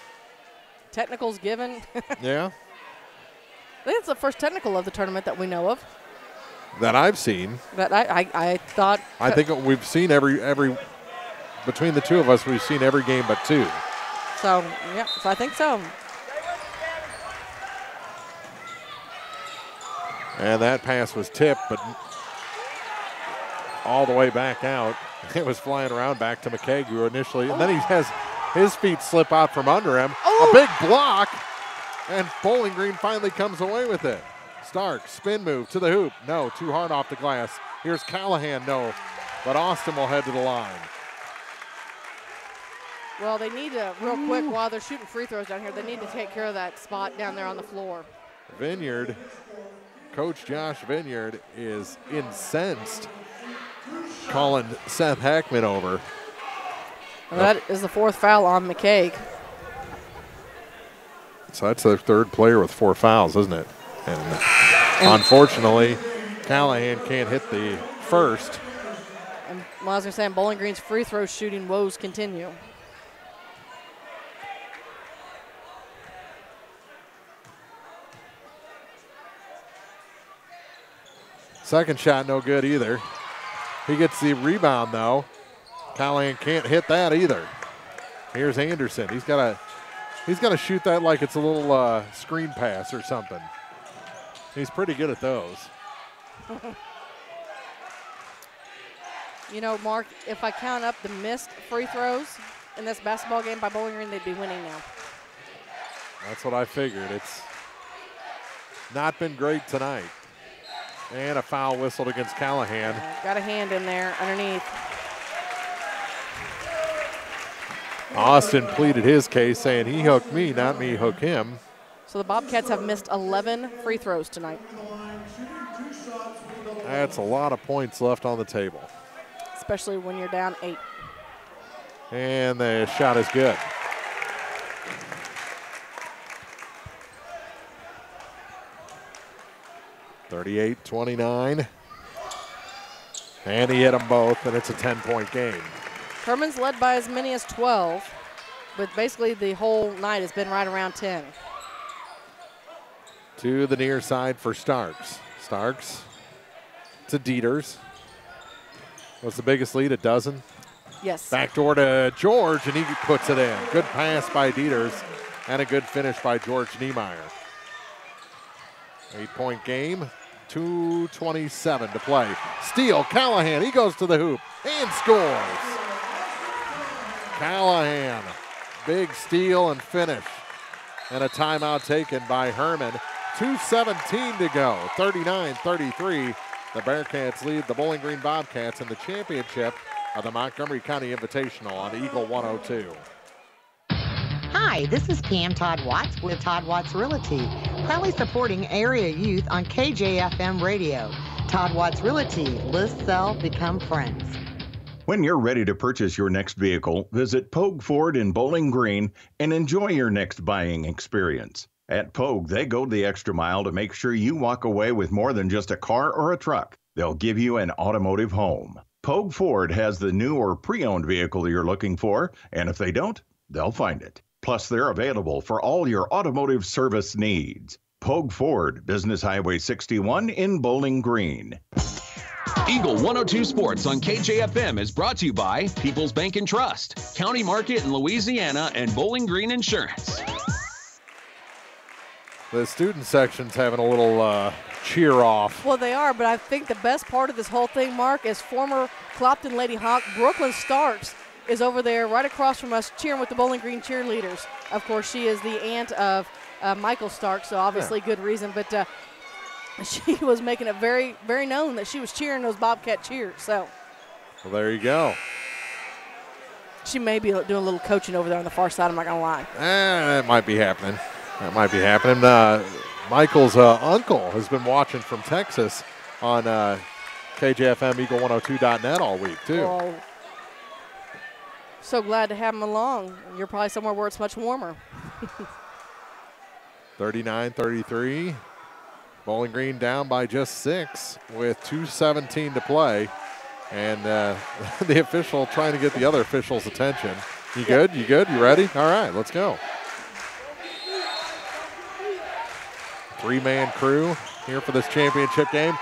technicals given. Yeah. I think it's the first technical of the tournament that we know of. That I've seen. That I thought. I think we've seen every between the two of us, we've seen every game but two. So, yeah, so I think so. And that pass was tipped, but all the way back out. It was flying around back to McKay, who initially, and then he has his feet slip out from under him. A big block, and Bowling Green finally comes away with it. Stark, spin move to the hoop. No, too hard off the glass. Here's Callahan, no, but Austin will head to the line. Well, they need to, real quick, while they're shooting free throws down here, they need to take care of that spot down there on the floor. Vineyard, Coach Josh Vineyard is incensed, calling Seth Hackman over. And that is the fourth foul on McKay. So that's their third player with 4 fouls, isn't it? And unfortunately, Callahan can't hit the first. And well, I was going to say, Bowling Green's free throw shooting woes continue. Second shot, no good either. He gets the rebound, though. Callahan can't hit that either. Here's Anderson. He's got to shoot that like it's a little screen pass or something. He's pretty good at those. You know, Mark, if I count up the missed free throws in this basketball game by Bowling Green, they'd be winning now. That's what I figured. It's not been great tonight. And a foul whistled against Callahan. Got a hand in there underneath. Austin pleaded his case, saying he hooked me, not me hook him. So the Bobcats have missed 11 free throws tonight. That's a lot of points left on the table. Especially when you're down 8. And the shot is good. (38-29). And he hit them both, and it's a 10-point game. Herman's led by as many as 12, but basically the whole night has been right around 10. To the near side for Starks. Starks to Dieters. What's the biggest lead? A dozen? Yes. Backdoor to George, and he puts it in. Good pass by Dieters, and a good finish by George Niemeyer. 8-point game, 2:27 to play. Steal, Callahan, he goes to the hoop and scores. Callahan, big steal and finish. And a timeout taken by Hermann. 2:17 to go, 39-33. The Bearcats lead the Bowling Green Bobcats in the championship of the Montgomery County Invitational on Eagle 102. Hi, this is Pam Todd Watts with Todd Watts Realty, proudly supporting area youth on KJFM Radio. Todd Watts Realty, list, sell, become friends. When you're ready to purchase your next vehicle, visit Pogue Ford in Bowling Green and enjoy your next buying experience. At Pogue, they go the extra mile to make sure you walk away with more than just a car or a truck. They'll give you an automotive home. Pogue Ford has the new or pre-owned vehicle you're looking for, and if they don't, they'll find it. Plus, they're available for all your automotive service needs. Pogue Ford, Business Highway 61 in Bowling Green. Eagle 102 Sports on KJFM is brought to you by People's Bank and Trust, County Market in Louisiana, and Bowling Green Insurance. The student section's having a little cheer off. Well, they are, but I think the best part of this whole thing, Mark, is former Clopton Lady Hawk Brooklyn Starks is over there right across from us cheering with the Bowling Green cheerleaders. Of course, she is the aunt of Michael Stark, so obviously good reason. But she was making it very, very known that she was cheering those Bobcat cheers. So, well, there you go. She may be doing a little coaching over there on the far side, I'm not going to lie. That might be happening. That might be happening. Michael's uncle has been watching from Texas on KJFM Eagle102.net all week, too. Well, so glad to have him along. You're probably somewhere where it's much warmer. 39-33. Bowling Green down by just 6 with 2:17 to play. And the official trying to get the other official's attention. You good? You good? You ready? All right, let's go. Three-man crew here for this championship game.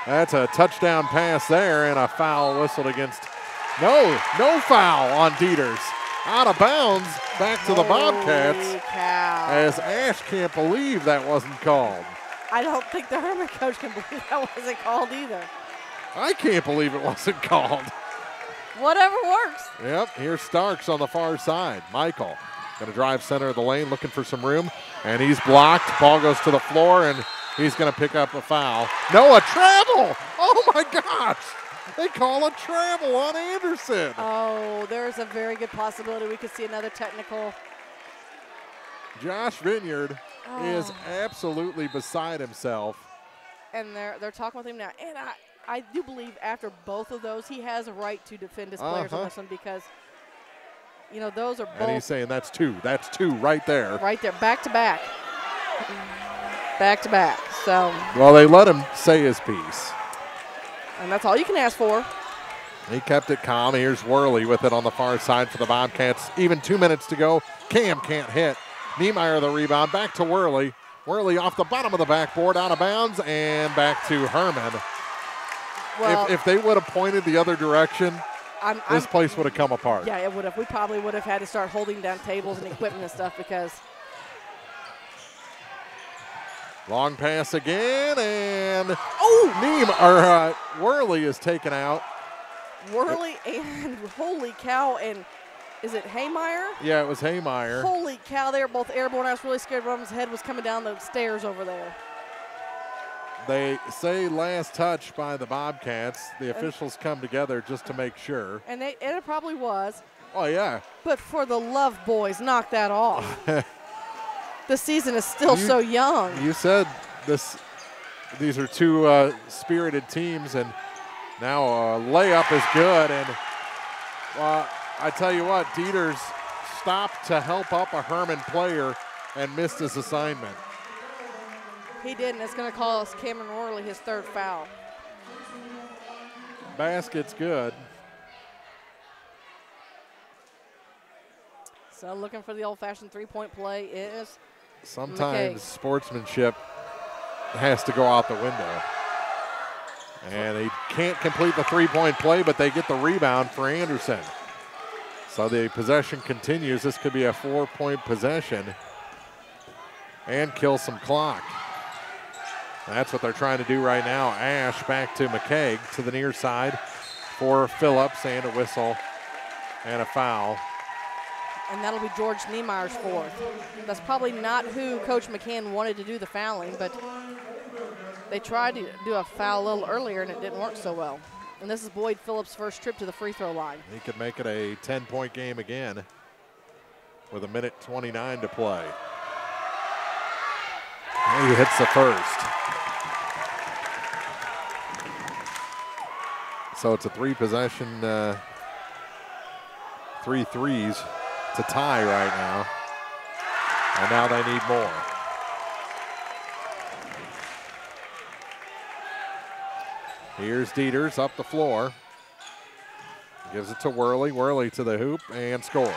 That's a touchdown pass there and a foul whistled against. No foul on Dieters. Out of bounds, back to the Bobcats. Cow. As Ash can't believe that wasn't called. I don't think the Hermann coach can believe that wasn't called either. I can't believe it wasn't called. Whatever works. Yep, here's Starks on the far side. Michael going to drive center of the lane, looking for some room, and he's blocked. Ball goes to the floor, and he's going to pick up a foul. No, a travel! Oh, my gosh! They call a travel on Anderson. Oh, there's a very good possibility we could see another technical. Josh Vineyard is absolutely beside himself. And they're talking with him now. And I do believe after both of those, he has a right to defend his players on this one because, you know, those are both. And he's saying that's two. That's two right there. Right there, back to back. Back to back. So. Well, they let him say his piece. And that's all you can ask for. He kept it calm. Here's Worley with it on the far side for the Bobcats. Even 2 minutes to go. Cam can't hit. Niemeyer the rebound. Back to Worley. Worley off the bottom of the backboard, out of bounds, and back to Hermann. Well, if they would have pointed the other direction, this place would have come apart. Yeah, it would have. We probably would have had to start holding down tables and equipment and stuff because. Long pass again, and Worley is taken out. Worley and holy cow, and is it Haymeyer? Yeah, it was Haymeyer. Holy cow, they were both airborne. I was really scared Rum's head was coming down the stairs over there. They say last touch by the Bobcats. The officials come together just to make sure. And it probably was. Oh, yeah. But for the love, boys, knock that off. The season is still so young. You said these are two spirited teams, and now a layup is good. And I tell you what, Dieters stopped to help up a Hermann player and missed his assignment. He did, and it's going to cost Cameron Worley his third foul. Basket's good. So looking for the old-fashioned three-point play is sometimes McKay. Sportsmanship has to go out the window. And he can't complete the three-point play, but they get the rebound for Anderson. So the possession continues. This could be a 4-point possession and kill some clock. That's what they're trying to do right now. Ash back to McKay to the near side for Phillips, and a whistle and a foul. And that'll be George Niemeyer's fourth. That's probably not who Coach McCann wanted to do the fouling, but they tried to do a foul a little earlier, and it didn't work so well. And this is Boyd Phillips' first trip to the free throw line. He could make it a 10-point game again with 1:29 to play. He hits the first. So it's a three-possession, 3 threes to tie right now. And now they need more. Here's Dieters up the floor. Gives it to Worley. Worley to the hoop and scores.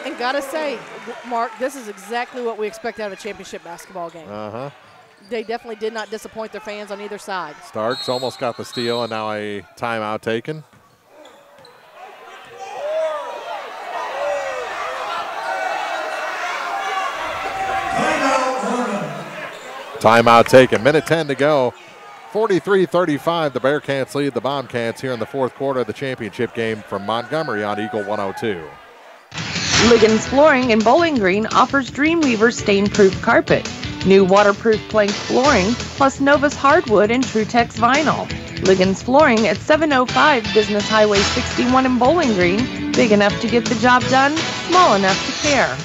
And gotta say, Mark, this is exactly what we expect out of a championship basketball game. Uh-huh. They definitely did not disappoint their fans on either side. Starks almost got the steal, and now a timeout taken. Timeout taken. Minute 10 to go. 43-35, the Bearcats lead the Bobcats here in the fourth quarter of the championship game from Montgomery on Eagle 102. Liggins Flooring in Bowling Green offers Dreamweaver stain-proof carpet, new waterproof plank flooring, plus Novus hardwood and Trutex vinyl. Liggins Flooring at 705 Business Highway 61 in Bowling Green. Big enough to get the job done, small enough to care.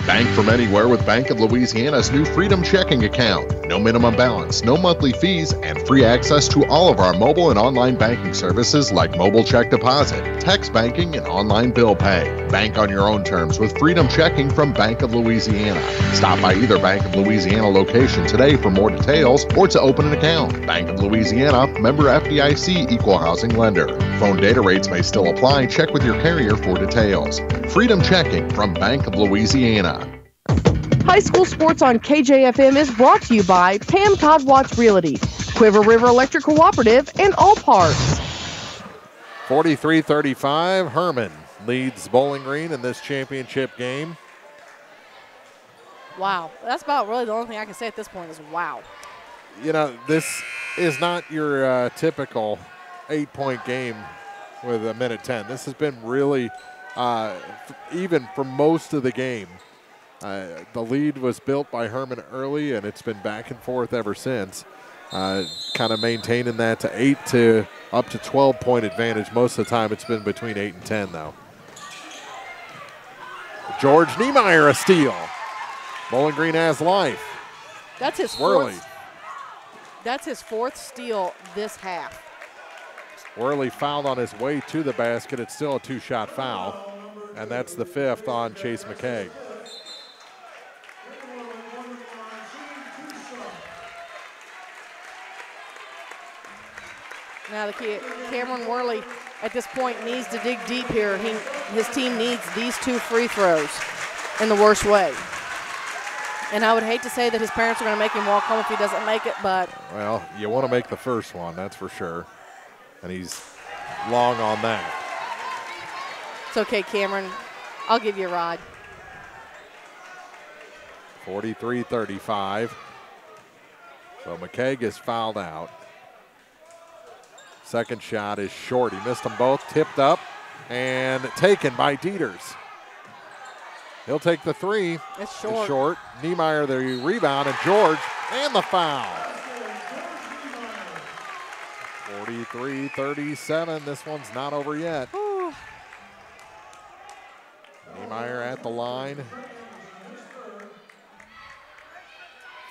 Bank from anywhere with Bank of Louisiana's new Freedom Checking account. No minimum balance, no monthly fees, and free access to all of our mobile and online banking services like mobile check deposit, text banking, and online bill pay. Bank on your own terms with Freedom Checking from Bank of Louisiana. Stop by either Bank of Louisiana location today for more details or to open an account. Bank of Louisiana, member FDIC, equal housing lender. Phone data rates may still apply. Check with your carrier for details. Freedom Checking from Bank of Louisiana. High school sports on KJFM is brought to you by Pam Todd Watts Realty, Quiver River Electric Cooperative, and All Parts. 43-35, Hermann leads Bowling Green in this championship game. Wow. That's about really the only thing I can say at this point is wow. You know, this is not your typical 8-point game with a minute 10. This has been really, even for most of the game. The lead was built by Hermann early, and it's been back and forth ever since. Kind of maintaining that to 8 to up to 12-point advantage. Most of the time it's been between 8 and 10, though. George Niemeyer, a steal. Bowling Green has life. That's his fourth. That's his fourth steal this half. Worley fouled on his way to the basket. It's still a 2-shot foul, and that's the 5th on Chase McKay. Now the kid, Cameron Worley, at this point needs to dig deep here. His team needs these 2 free throws in the worst way. And I would hate to say that his parents are going to make him walk home if he doesn't make it, but. Well, you want to make the first one, that's for sure. And he's long on that. It's okay, Cameron. I'll give you a ride. 43-35. So McKay is fouled out. Second shot is short. He missed them both. Tipped up and taken by Dieters. He'll take the 3. It's short. It's short. Niemeyer the rebound, and George and the foul. 43-37. This one's not over yet. Ooh. Niemeyer at the line.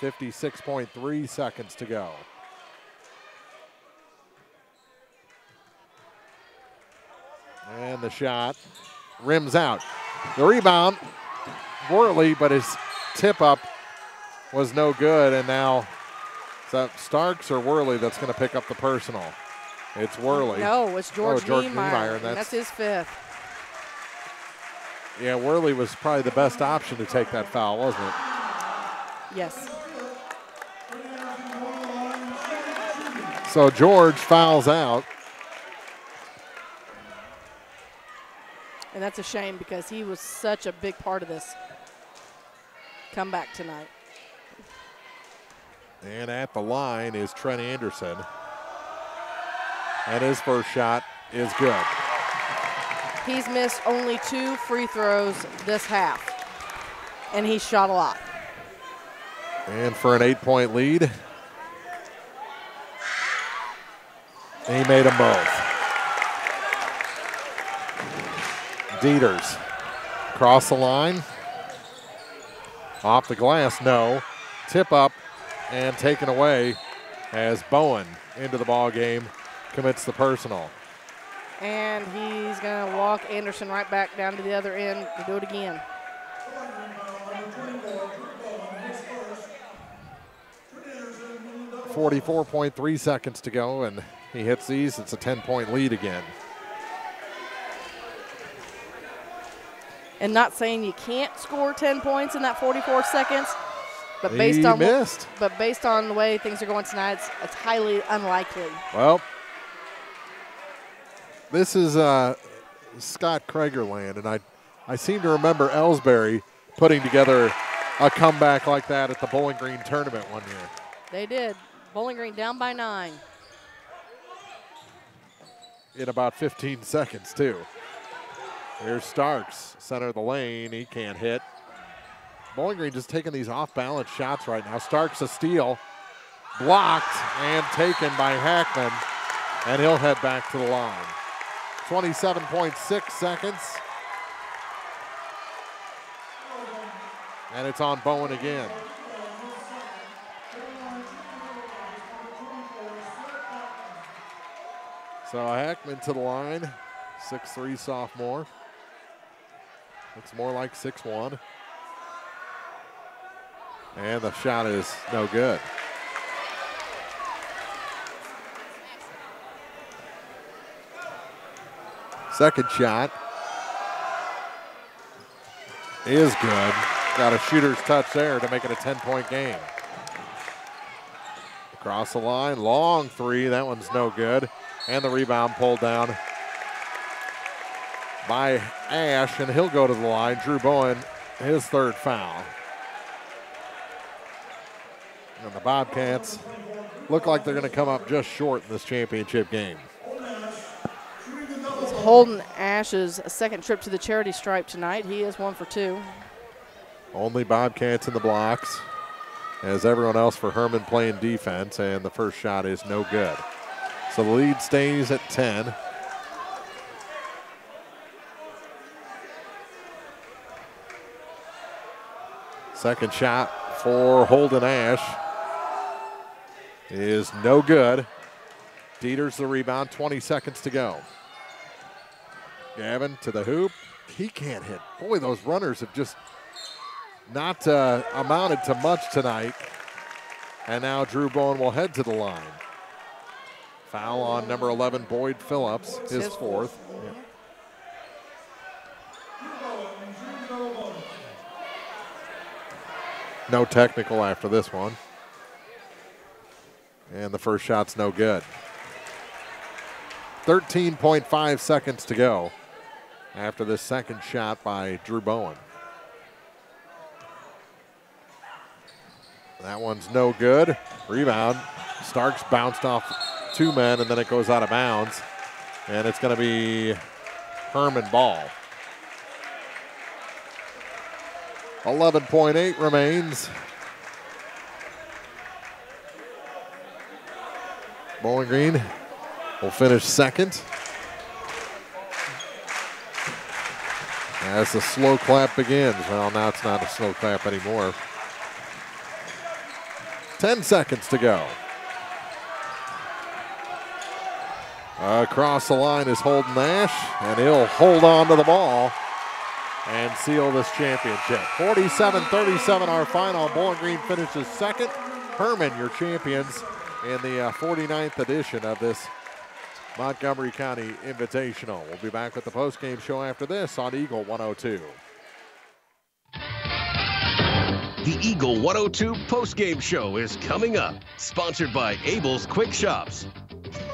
56.3 seconds to go. And the shot rims out. The rebound, Worley, but his tip up was no good. And now, is that Starks or Worley that's going to pick up the personal? It's Worley. No, it's George Niemeyer, and that's his 5th. Yeah, Worley was probably the best option to take that foul, wasn't it? Yes. So George fouls out. And that's a shame because he was such a big part of this comeback tonight. And at the line is Trent Anderson. And his first shot is good. He's missed only 2 free throws this half. And he shot a lot. And for an 8-point lead, he made them both. Dieters cross the line. Off the glass, no. Tip up and taken away as Bowen into the ball game commits the personal. And he's going to walk Anderson right back down to the other end to do it again. .3 seconds to go, and he hits these. It's a 10-point lead again. And not saying you can't score 10 points in that 44 seconds, but based on the way things are going tonight, it's highly unlikely. Well, this is Scott Kragerland, and I seem to remember Ellsbury putting together a comeback like that at the Bowling Green tournament one year. They did. Bowling Green down by 9. In about 15 seconds, too. Here's Starks, center of the lane. He can't hit. Bowling Green just taking these off-balance shots right now. Starks a steal. Blocked and taken by Hackman. And he'll head back to the line. 27.6 seconds. And it's on Bowen again. So Hackman to the line. 6'3" sophomore. Looks more like 6'1". And the shot is no good. Second shot is good. Got a shooter's touch there to make it a 10-point game. Across the line, long three. That one's no good. And the rebound pulled down by Ash, and he'll go to the line. Drew Bowen, his third foul. And the Bobcats look like they're going to come up just short in this championship game. It's Holden Ash's second trip to the charity stripe tonight. He is 1 for 2. Only Bobcats in the blocks, as everyone else for Hermann playing defense, and the first shot is no good. So the lead stays at 10. Second shot for Holden Ash is no good. Dieter's the rebound, 20 seconds to go. Gavin to the hoop. He can't hit. Boy, those runners have just not amounted to much tonight. And now Drew Bowen will head to the line. Foul on number 11, Boyd Phillips, his fourth. Yeah. No technical after this one. And the first shot's no good. 13.5 seconds to go after this second shot by Drew Bowen. That one's no good. Rebound. Starks bounced off 2 men, and then it goes out of bounds. And it's going to be Hermann ball. 11.8 remains. Bowling Green will finish second. As the slow clap begins. Well, now it's not a slow clap anymore. 10 seconds to go. Across the line is Holden Ash, and he'll hold on to the ball and seal this championship. 47-37 our final. Bowling Green finishes second. Hermann, your champions in the 49th edition of this Montgomery County Invitational. We'll be back with the postgame show after this on Eagle 102. The Eagle 102 postgame show is coming up, sponsored by Abel's Quick Shops.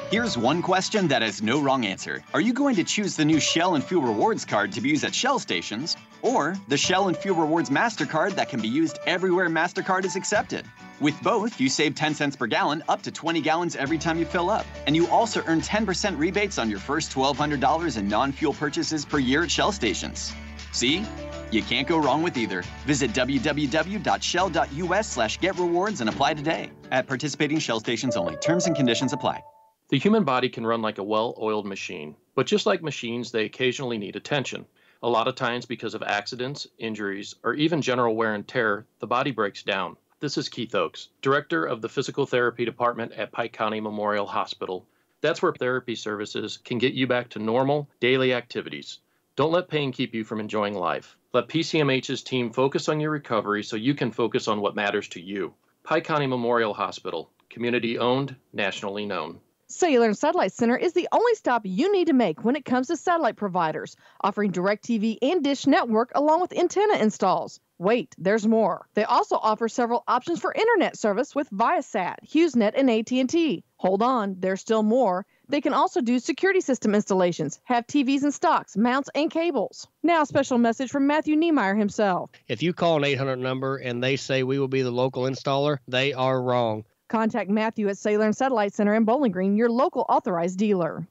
Here's one question that has no wrong answer. Are you going to choose the new Shell and Fuel Rewards card to be used at Shell stations, or the Shell and Fuel Rewards MasterCard that can be used everywhere MasterCard is accepted? With both, you save 10 cents per gallon, up to 20 gallons every time you fill up. And you also earn 10% rebates on your first $1,200 in non-fuel purchases per year at Shell stations. See? You can't go wrong with either. Visit www.shell.us/getrewards and apply today. At participating Shell stations only. Terms and conditions apply. The human body can run like a well-oiled machine, but just like machines, they occasionally need attention. A lot of times because of accidents, injuries, or even general wear and tear, the body breaks down. This is Keith Oakes, Director of the Physical Therapy Department at Pike County Memorial Hospital. That's where therapy services can get you back to normal, daily activities. Don't let pain keep you from enjoying life. Let PCMH's team focus on your recovery so you can focus on what matters to you. Pike County Memorial Hospital, community-owned, nationally known. Cellular and Satellite Center is the only stop you need to make when it comes to satellite providers, offering DirecTV and Dish Network along with antenna installs. Wait, there's more. They also offer several options for internet service with Viasat, HughesNet, and AT&T. Hold on, there's still more. They can also do security system installations, have TVs in stocks, mounts, and cables. Now, a special message from Matthew Niemeyer himself. If you call an 800 number and they say we will be the local installer, they are wrong. Contact Matthew at Cellular and Satellite Center in Bowling Green, your local authorized dealer.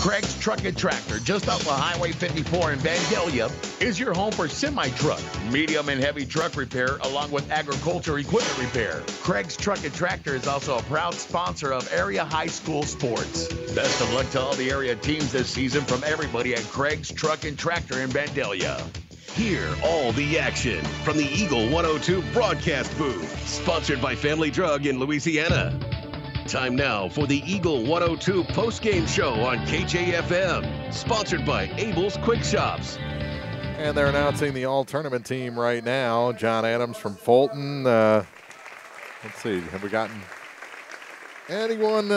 Craig's Truck and Tractor, just off of Highway 54 in Vandalia, is your home for semi-truck, medium and heavy truck repair, along with agriculture equipment repair. Craig's Truck and Tractor is also a proud sponsor of area high school sports. Best of luck to all the area teams this season from everybody at Craig's Truck and Tractor in Vandalia. Hear all the action from the Eagle 102 broadcast booth, sponsored by Family Drug in Louisiana. Time now for the Eagle 102 postgame show on KJFM, sponsored by Abel's Quick Shops. And they're announcing the all-tournament team right now. John Adams from Fulton. Let's see, have we gotten anyone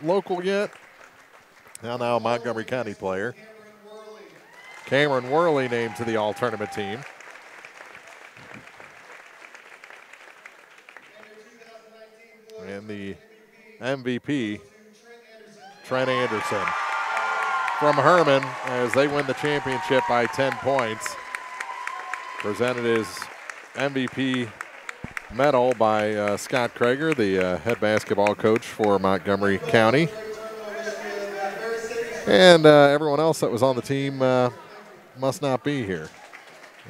local yet? Now a Montgomery County player. Cameron Worley named to the all-tournament team. And the MVP, Trent Anderson from Hermann, as they win the championship by 10 points. Presented his MVP medal by Scott Krager, the head basketball coach for Montgomery County. And everyone else that was on the team must not be here.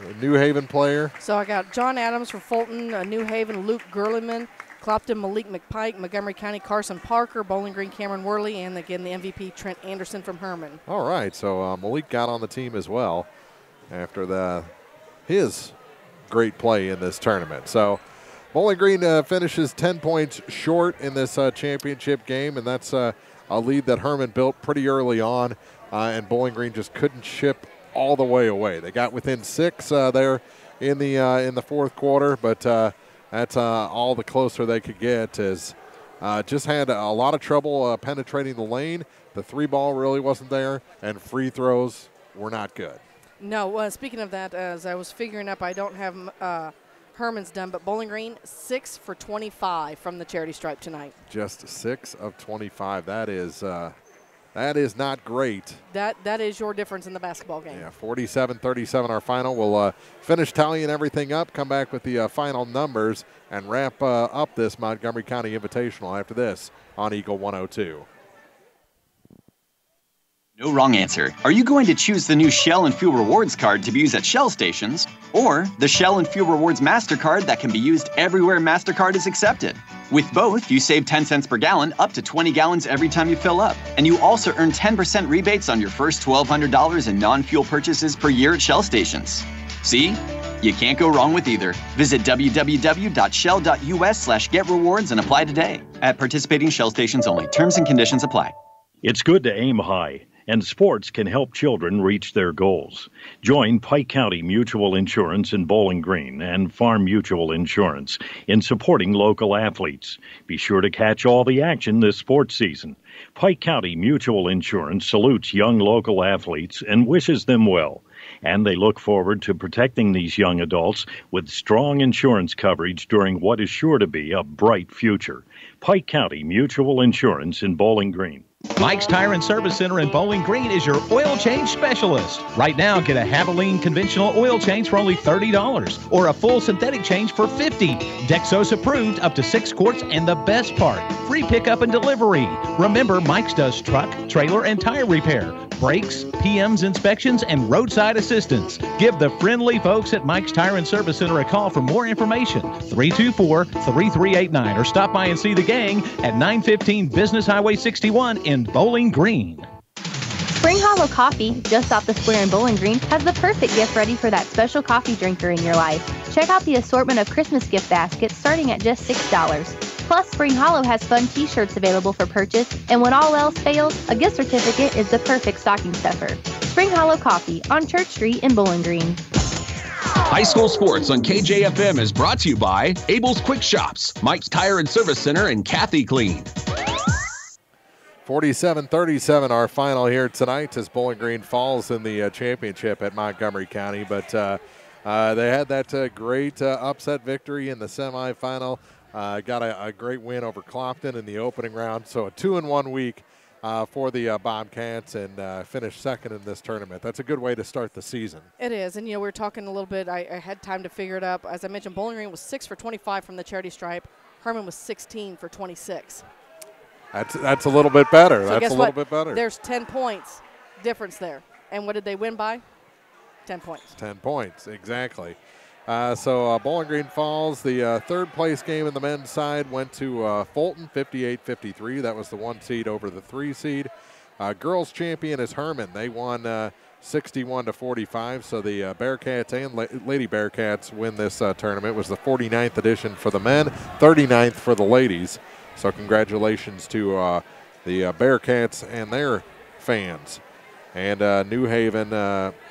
A New Haven player. So I got John Adams for Fulton, New Haven, Luke Gerliman, Clopton, Malik McPike, Montgomery County, Carson Parker, Bowling Green, Cameron Worley, and again the MVP, Trent Anderson from Hermann. All right, so Malik got on the team as well after his great play in this tournament. So Bowling Green finishes 10 points short in this championship game, and that's a lead that Hermann built pretty early on, and Bowling Green just couldn't chip all the way away. They got within 6 there in the fourth quarter, but that's all the closer they could get. As just had a lot of trouble penetrating the lane. The 3-ball really wasn't there, and free throws were not good. No, speaking of that, as I was figuring up, I don't have Hermann's done, but Bowling Green 6 for 25 from the charity stripe tonight. Just 6 of 25. That is not great. That is your difference in the basketball game. Yeah, 47-37 our final. We'll finish tallying everything up, come back with the final numbers, and wrap up this Montgomery County Invitational after this on Eagle 102. No wrong answer. Are you going to choose the new Shell and Fuel Rewards card to be used at Shell stations, or the Shell and Fuel Rewards MasterCard that can be used everywhere MasterCard is accepted? With both, you save 10 cents per gallon, up to 20 gallons every time you fill up. And you also earn 10% rebates on your first $1,200 in non-fuel purchases per year at Shell stations. See? You can't go wrong with either. Visit www.shell.us/getrewards and apply today. At participating Shell stations only. Terms and conditions apply. It's good to aim high, and sports can help children reach their goals. Join Pike County Mutual Insurance in Bowling Green and Farm Mutual Insurance in supporting local athletes. Be sure to catch all the action this sports season. Pike County Mutual Insurance salutes young local athletes and wishes them well. And they look forward to protecting these young adults with strong insurance coverage during what is sure to be a bright future. Pike County Mutual Insurance in Bowling Green. Mike's Tire and Service Center in Bowling Green is your oil change specialist. Right now, get a Havoline conventional oil change for only $30 or a full synthetic change for $50. Dexos approved up to 6 quarts, and the best part, free pickup and delivery. Remember, Mike's does truck, trailer, and tire repair, brakes, PMs inspections, and roadside assistance. Give the friendly folks at Mike's Tire and Service Center a call for more information, 324-3389, or stop by and see the gang at 915 Business Highway 61 in Bowling Green. Spring Hollow Coffee, just off the square in Bowling Green, has the perfect gift ready for that special coffee drinker in your life. Check out the assortment of Christmas gift baskets starting at just $6. Plus, Spring Hollow has fun t-shirts available for purchase, and when all else fails, a gift certificate is the perfect stocking stuffer. Spring Hollow Coffee on Church Street in Bowling Green. High school sports on KJFM is brought to you by Abel's Quick Shops, Mike's Tire and Service Center, and Kathy Clean. 47-37 our final here tonight as Bowling Green falls in the championship at Montgomery County. But they had that great upset victory in the semifinal. Got a great win over Clopton in the opening round. So a 2-1 week for the Bobcats, and finished second in this tournament. That's a good way to start the season. It is, and we were talking a little bit. I had time to figure it up. As I mentioned, Bowling Green was 6 for 25 from the charity stripe. Hermann was 16 for 26. That's a little bit better. So that's a little bit better. There's 10 points difference there. And what did they win by? 10 points. 10 points, exactly. So Bowling Green falls. The third place game in the men's side went to Fulton, 58-53. That was the 1 seed over the 3 seed. Girls champion is Hermann. They won 61-45. So the Bearcats and Lady Bearcats win this tournament. It was the 49th edition for the men, 39th for the ladies. So congratulations to the Bearcats and their fans. And New Haven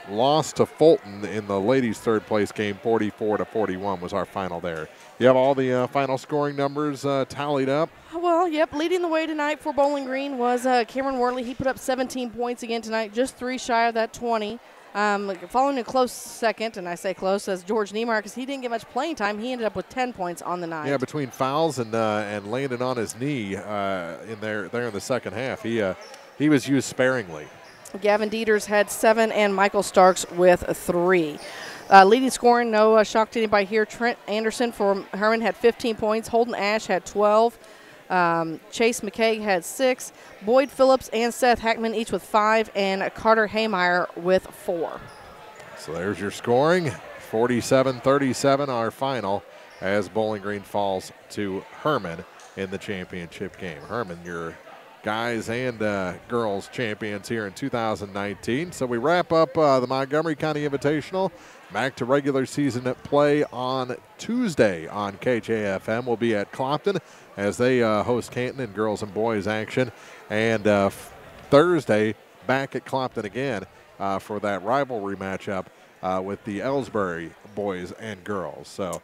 lost to Fulton in the ladies' third place game, 44-41 was our final there. You have all the final scoring numbers tallied up? Well, yep, leading the way tonight for Bowling Green was Cameron Worley. He put up 17 points again tonight, just 3 shy of that 20. Following a close second, and I say close, as George Niemeyer, because he didn't get much playing time. He ended up with 10 points on the night. Yeah, between fouls and landing on his knee in the second half, he was used sparingly. Gavin Dieters had 7, and Michael Starks with 3. Leading scoring, no shock to anybody here. Trent Anderson for Hermann had 15 points. Holden Ash had 12. Chase McKay had 6. Boyd Phillips and Seth Hackman each with 5, and Carter Haymeyer with 4. So there's your scoring. 47-37 our final as Bowling Green falls to Hermann in the championship game. Hermann, your guys and girls champions here in 2019. So we wrap up the Montgomery County Invitational. Back to regular season play on Tuesday on KJFM. We'll be at Clopton as they host Canton in girls and boys action. And Thursday, back at Clopton again for that rivalry matchup with the Ellsbury boys and girls. So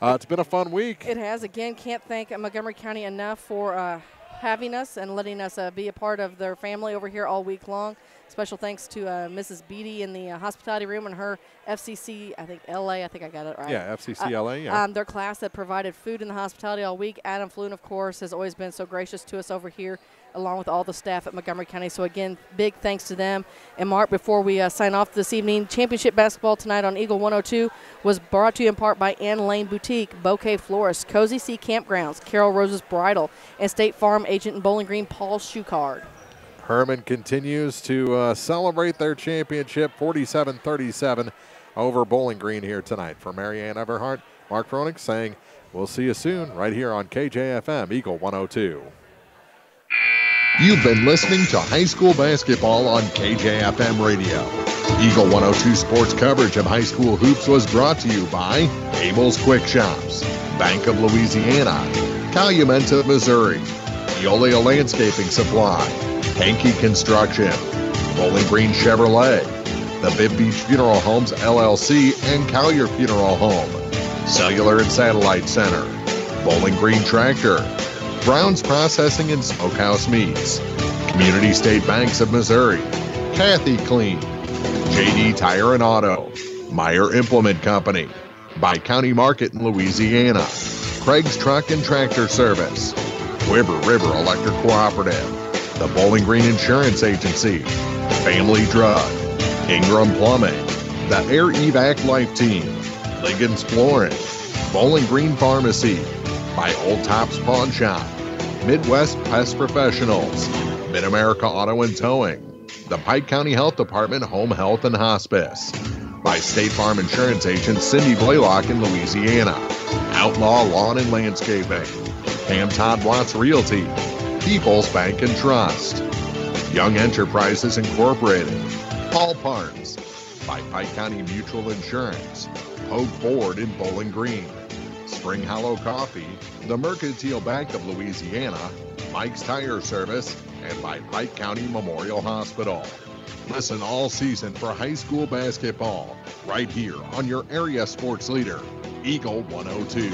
it's been a fun week. It has. Again, can't thank Montgomery County enough for having us and letting us be a part of their family over here all week long. Special thanks to Mrs. Beatty in the hospitality room and her FCC, I think LA, I think I got it right. Yeah, FCC LA, yeah. Their class that provided food in the hospitality all week. Adam Floon, of course, has always been so gracious to us over here, along with all the staff at Montgomery County. So, again, big thanks to them. And, Mark, before we sign off this evening, championship basketball tonight on Eagle 102 was brought to you in part by Ann Lane Boutique, Bouquet Florist, Cozy Sea Campgrounds, Carol Rose's Bridal, and State Farm agent in Bowling Green, Paul Schuchard. Hermann continues to celebrate their championship, 47-37 over Bowling Green here tonight. For Marianne Everhart, Mark Froelich saying we'll see you soon right here on KJFM Eagle 102. You've been listening to high school basketball on KJFM Radio. Eagle 102 sports coverage of high school hoops was brought to you by Abel's Quick Shops, Bank of Louisiana, Calumet of Missouri, Eolia Landscaping Supply, Hankey Construction, Bowling Green Chevrolet, the Bib Beach Funeral Homes LLC and Collier Funeral Home, Cellular and Satellite Center, Bowling Green Tractor, Brown's Processing and Smokehouse Meats, Community State Banks of Missouri, Kathy Clean, JD Tire and Auto, Meyer Implement Company, By County Market in Louisiana, Craig's Truck and Tractor Service, Quiver River Electric Cooperative, the Bowling Green Insurance Agency, Family Drug, Ingram Plumbing, the Air Evac Life Team, Liggins Flooring, Bowling Green Pharmacy, by Old Tops Pawn Shop, Midwest Pest Professionals, Mid-America Auto and Towing, the Pike County Health Department Home Health and Hospice, by State Farm Insurance agent Cindy Blaylock in Louisiana, Outlaw Lawn and Landscaping, Pam Todd Watts Realty, People's Bank and Trust, Young Enterprises Incorporated, Paul Parnes, by Pike County Mutual Insurance, Pogue Ford in Bowling Green, Spring Hollow Coffee, the Mercantile Bank of Louisiana, Mike's Tire Service, and by Pike County Memorial Hospital. Listen all season for high school basketball right here on your area sports leader, Eagle 102.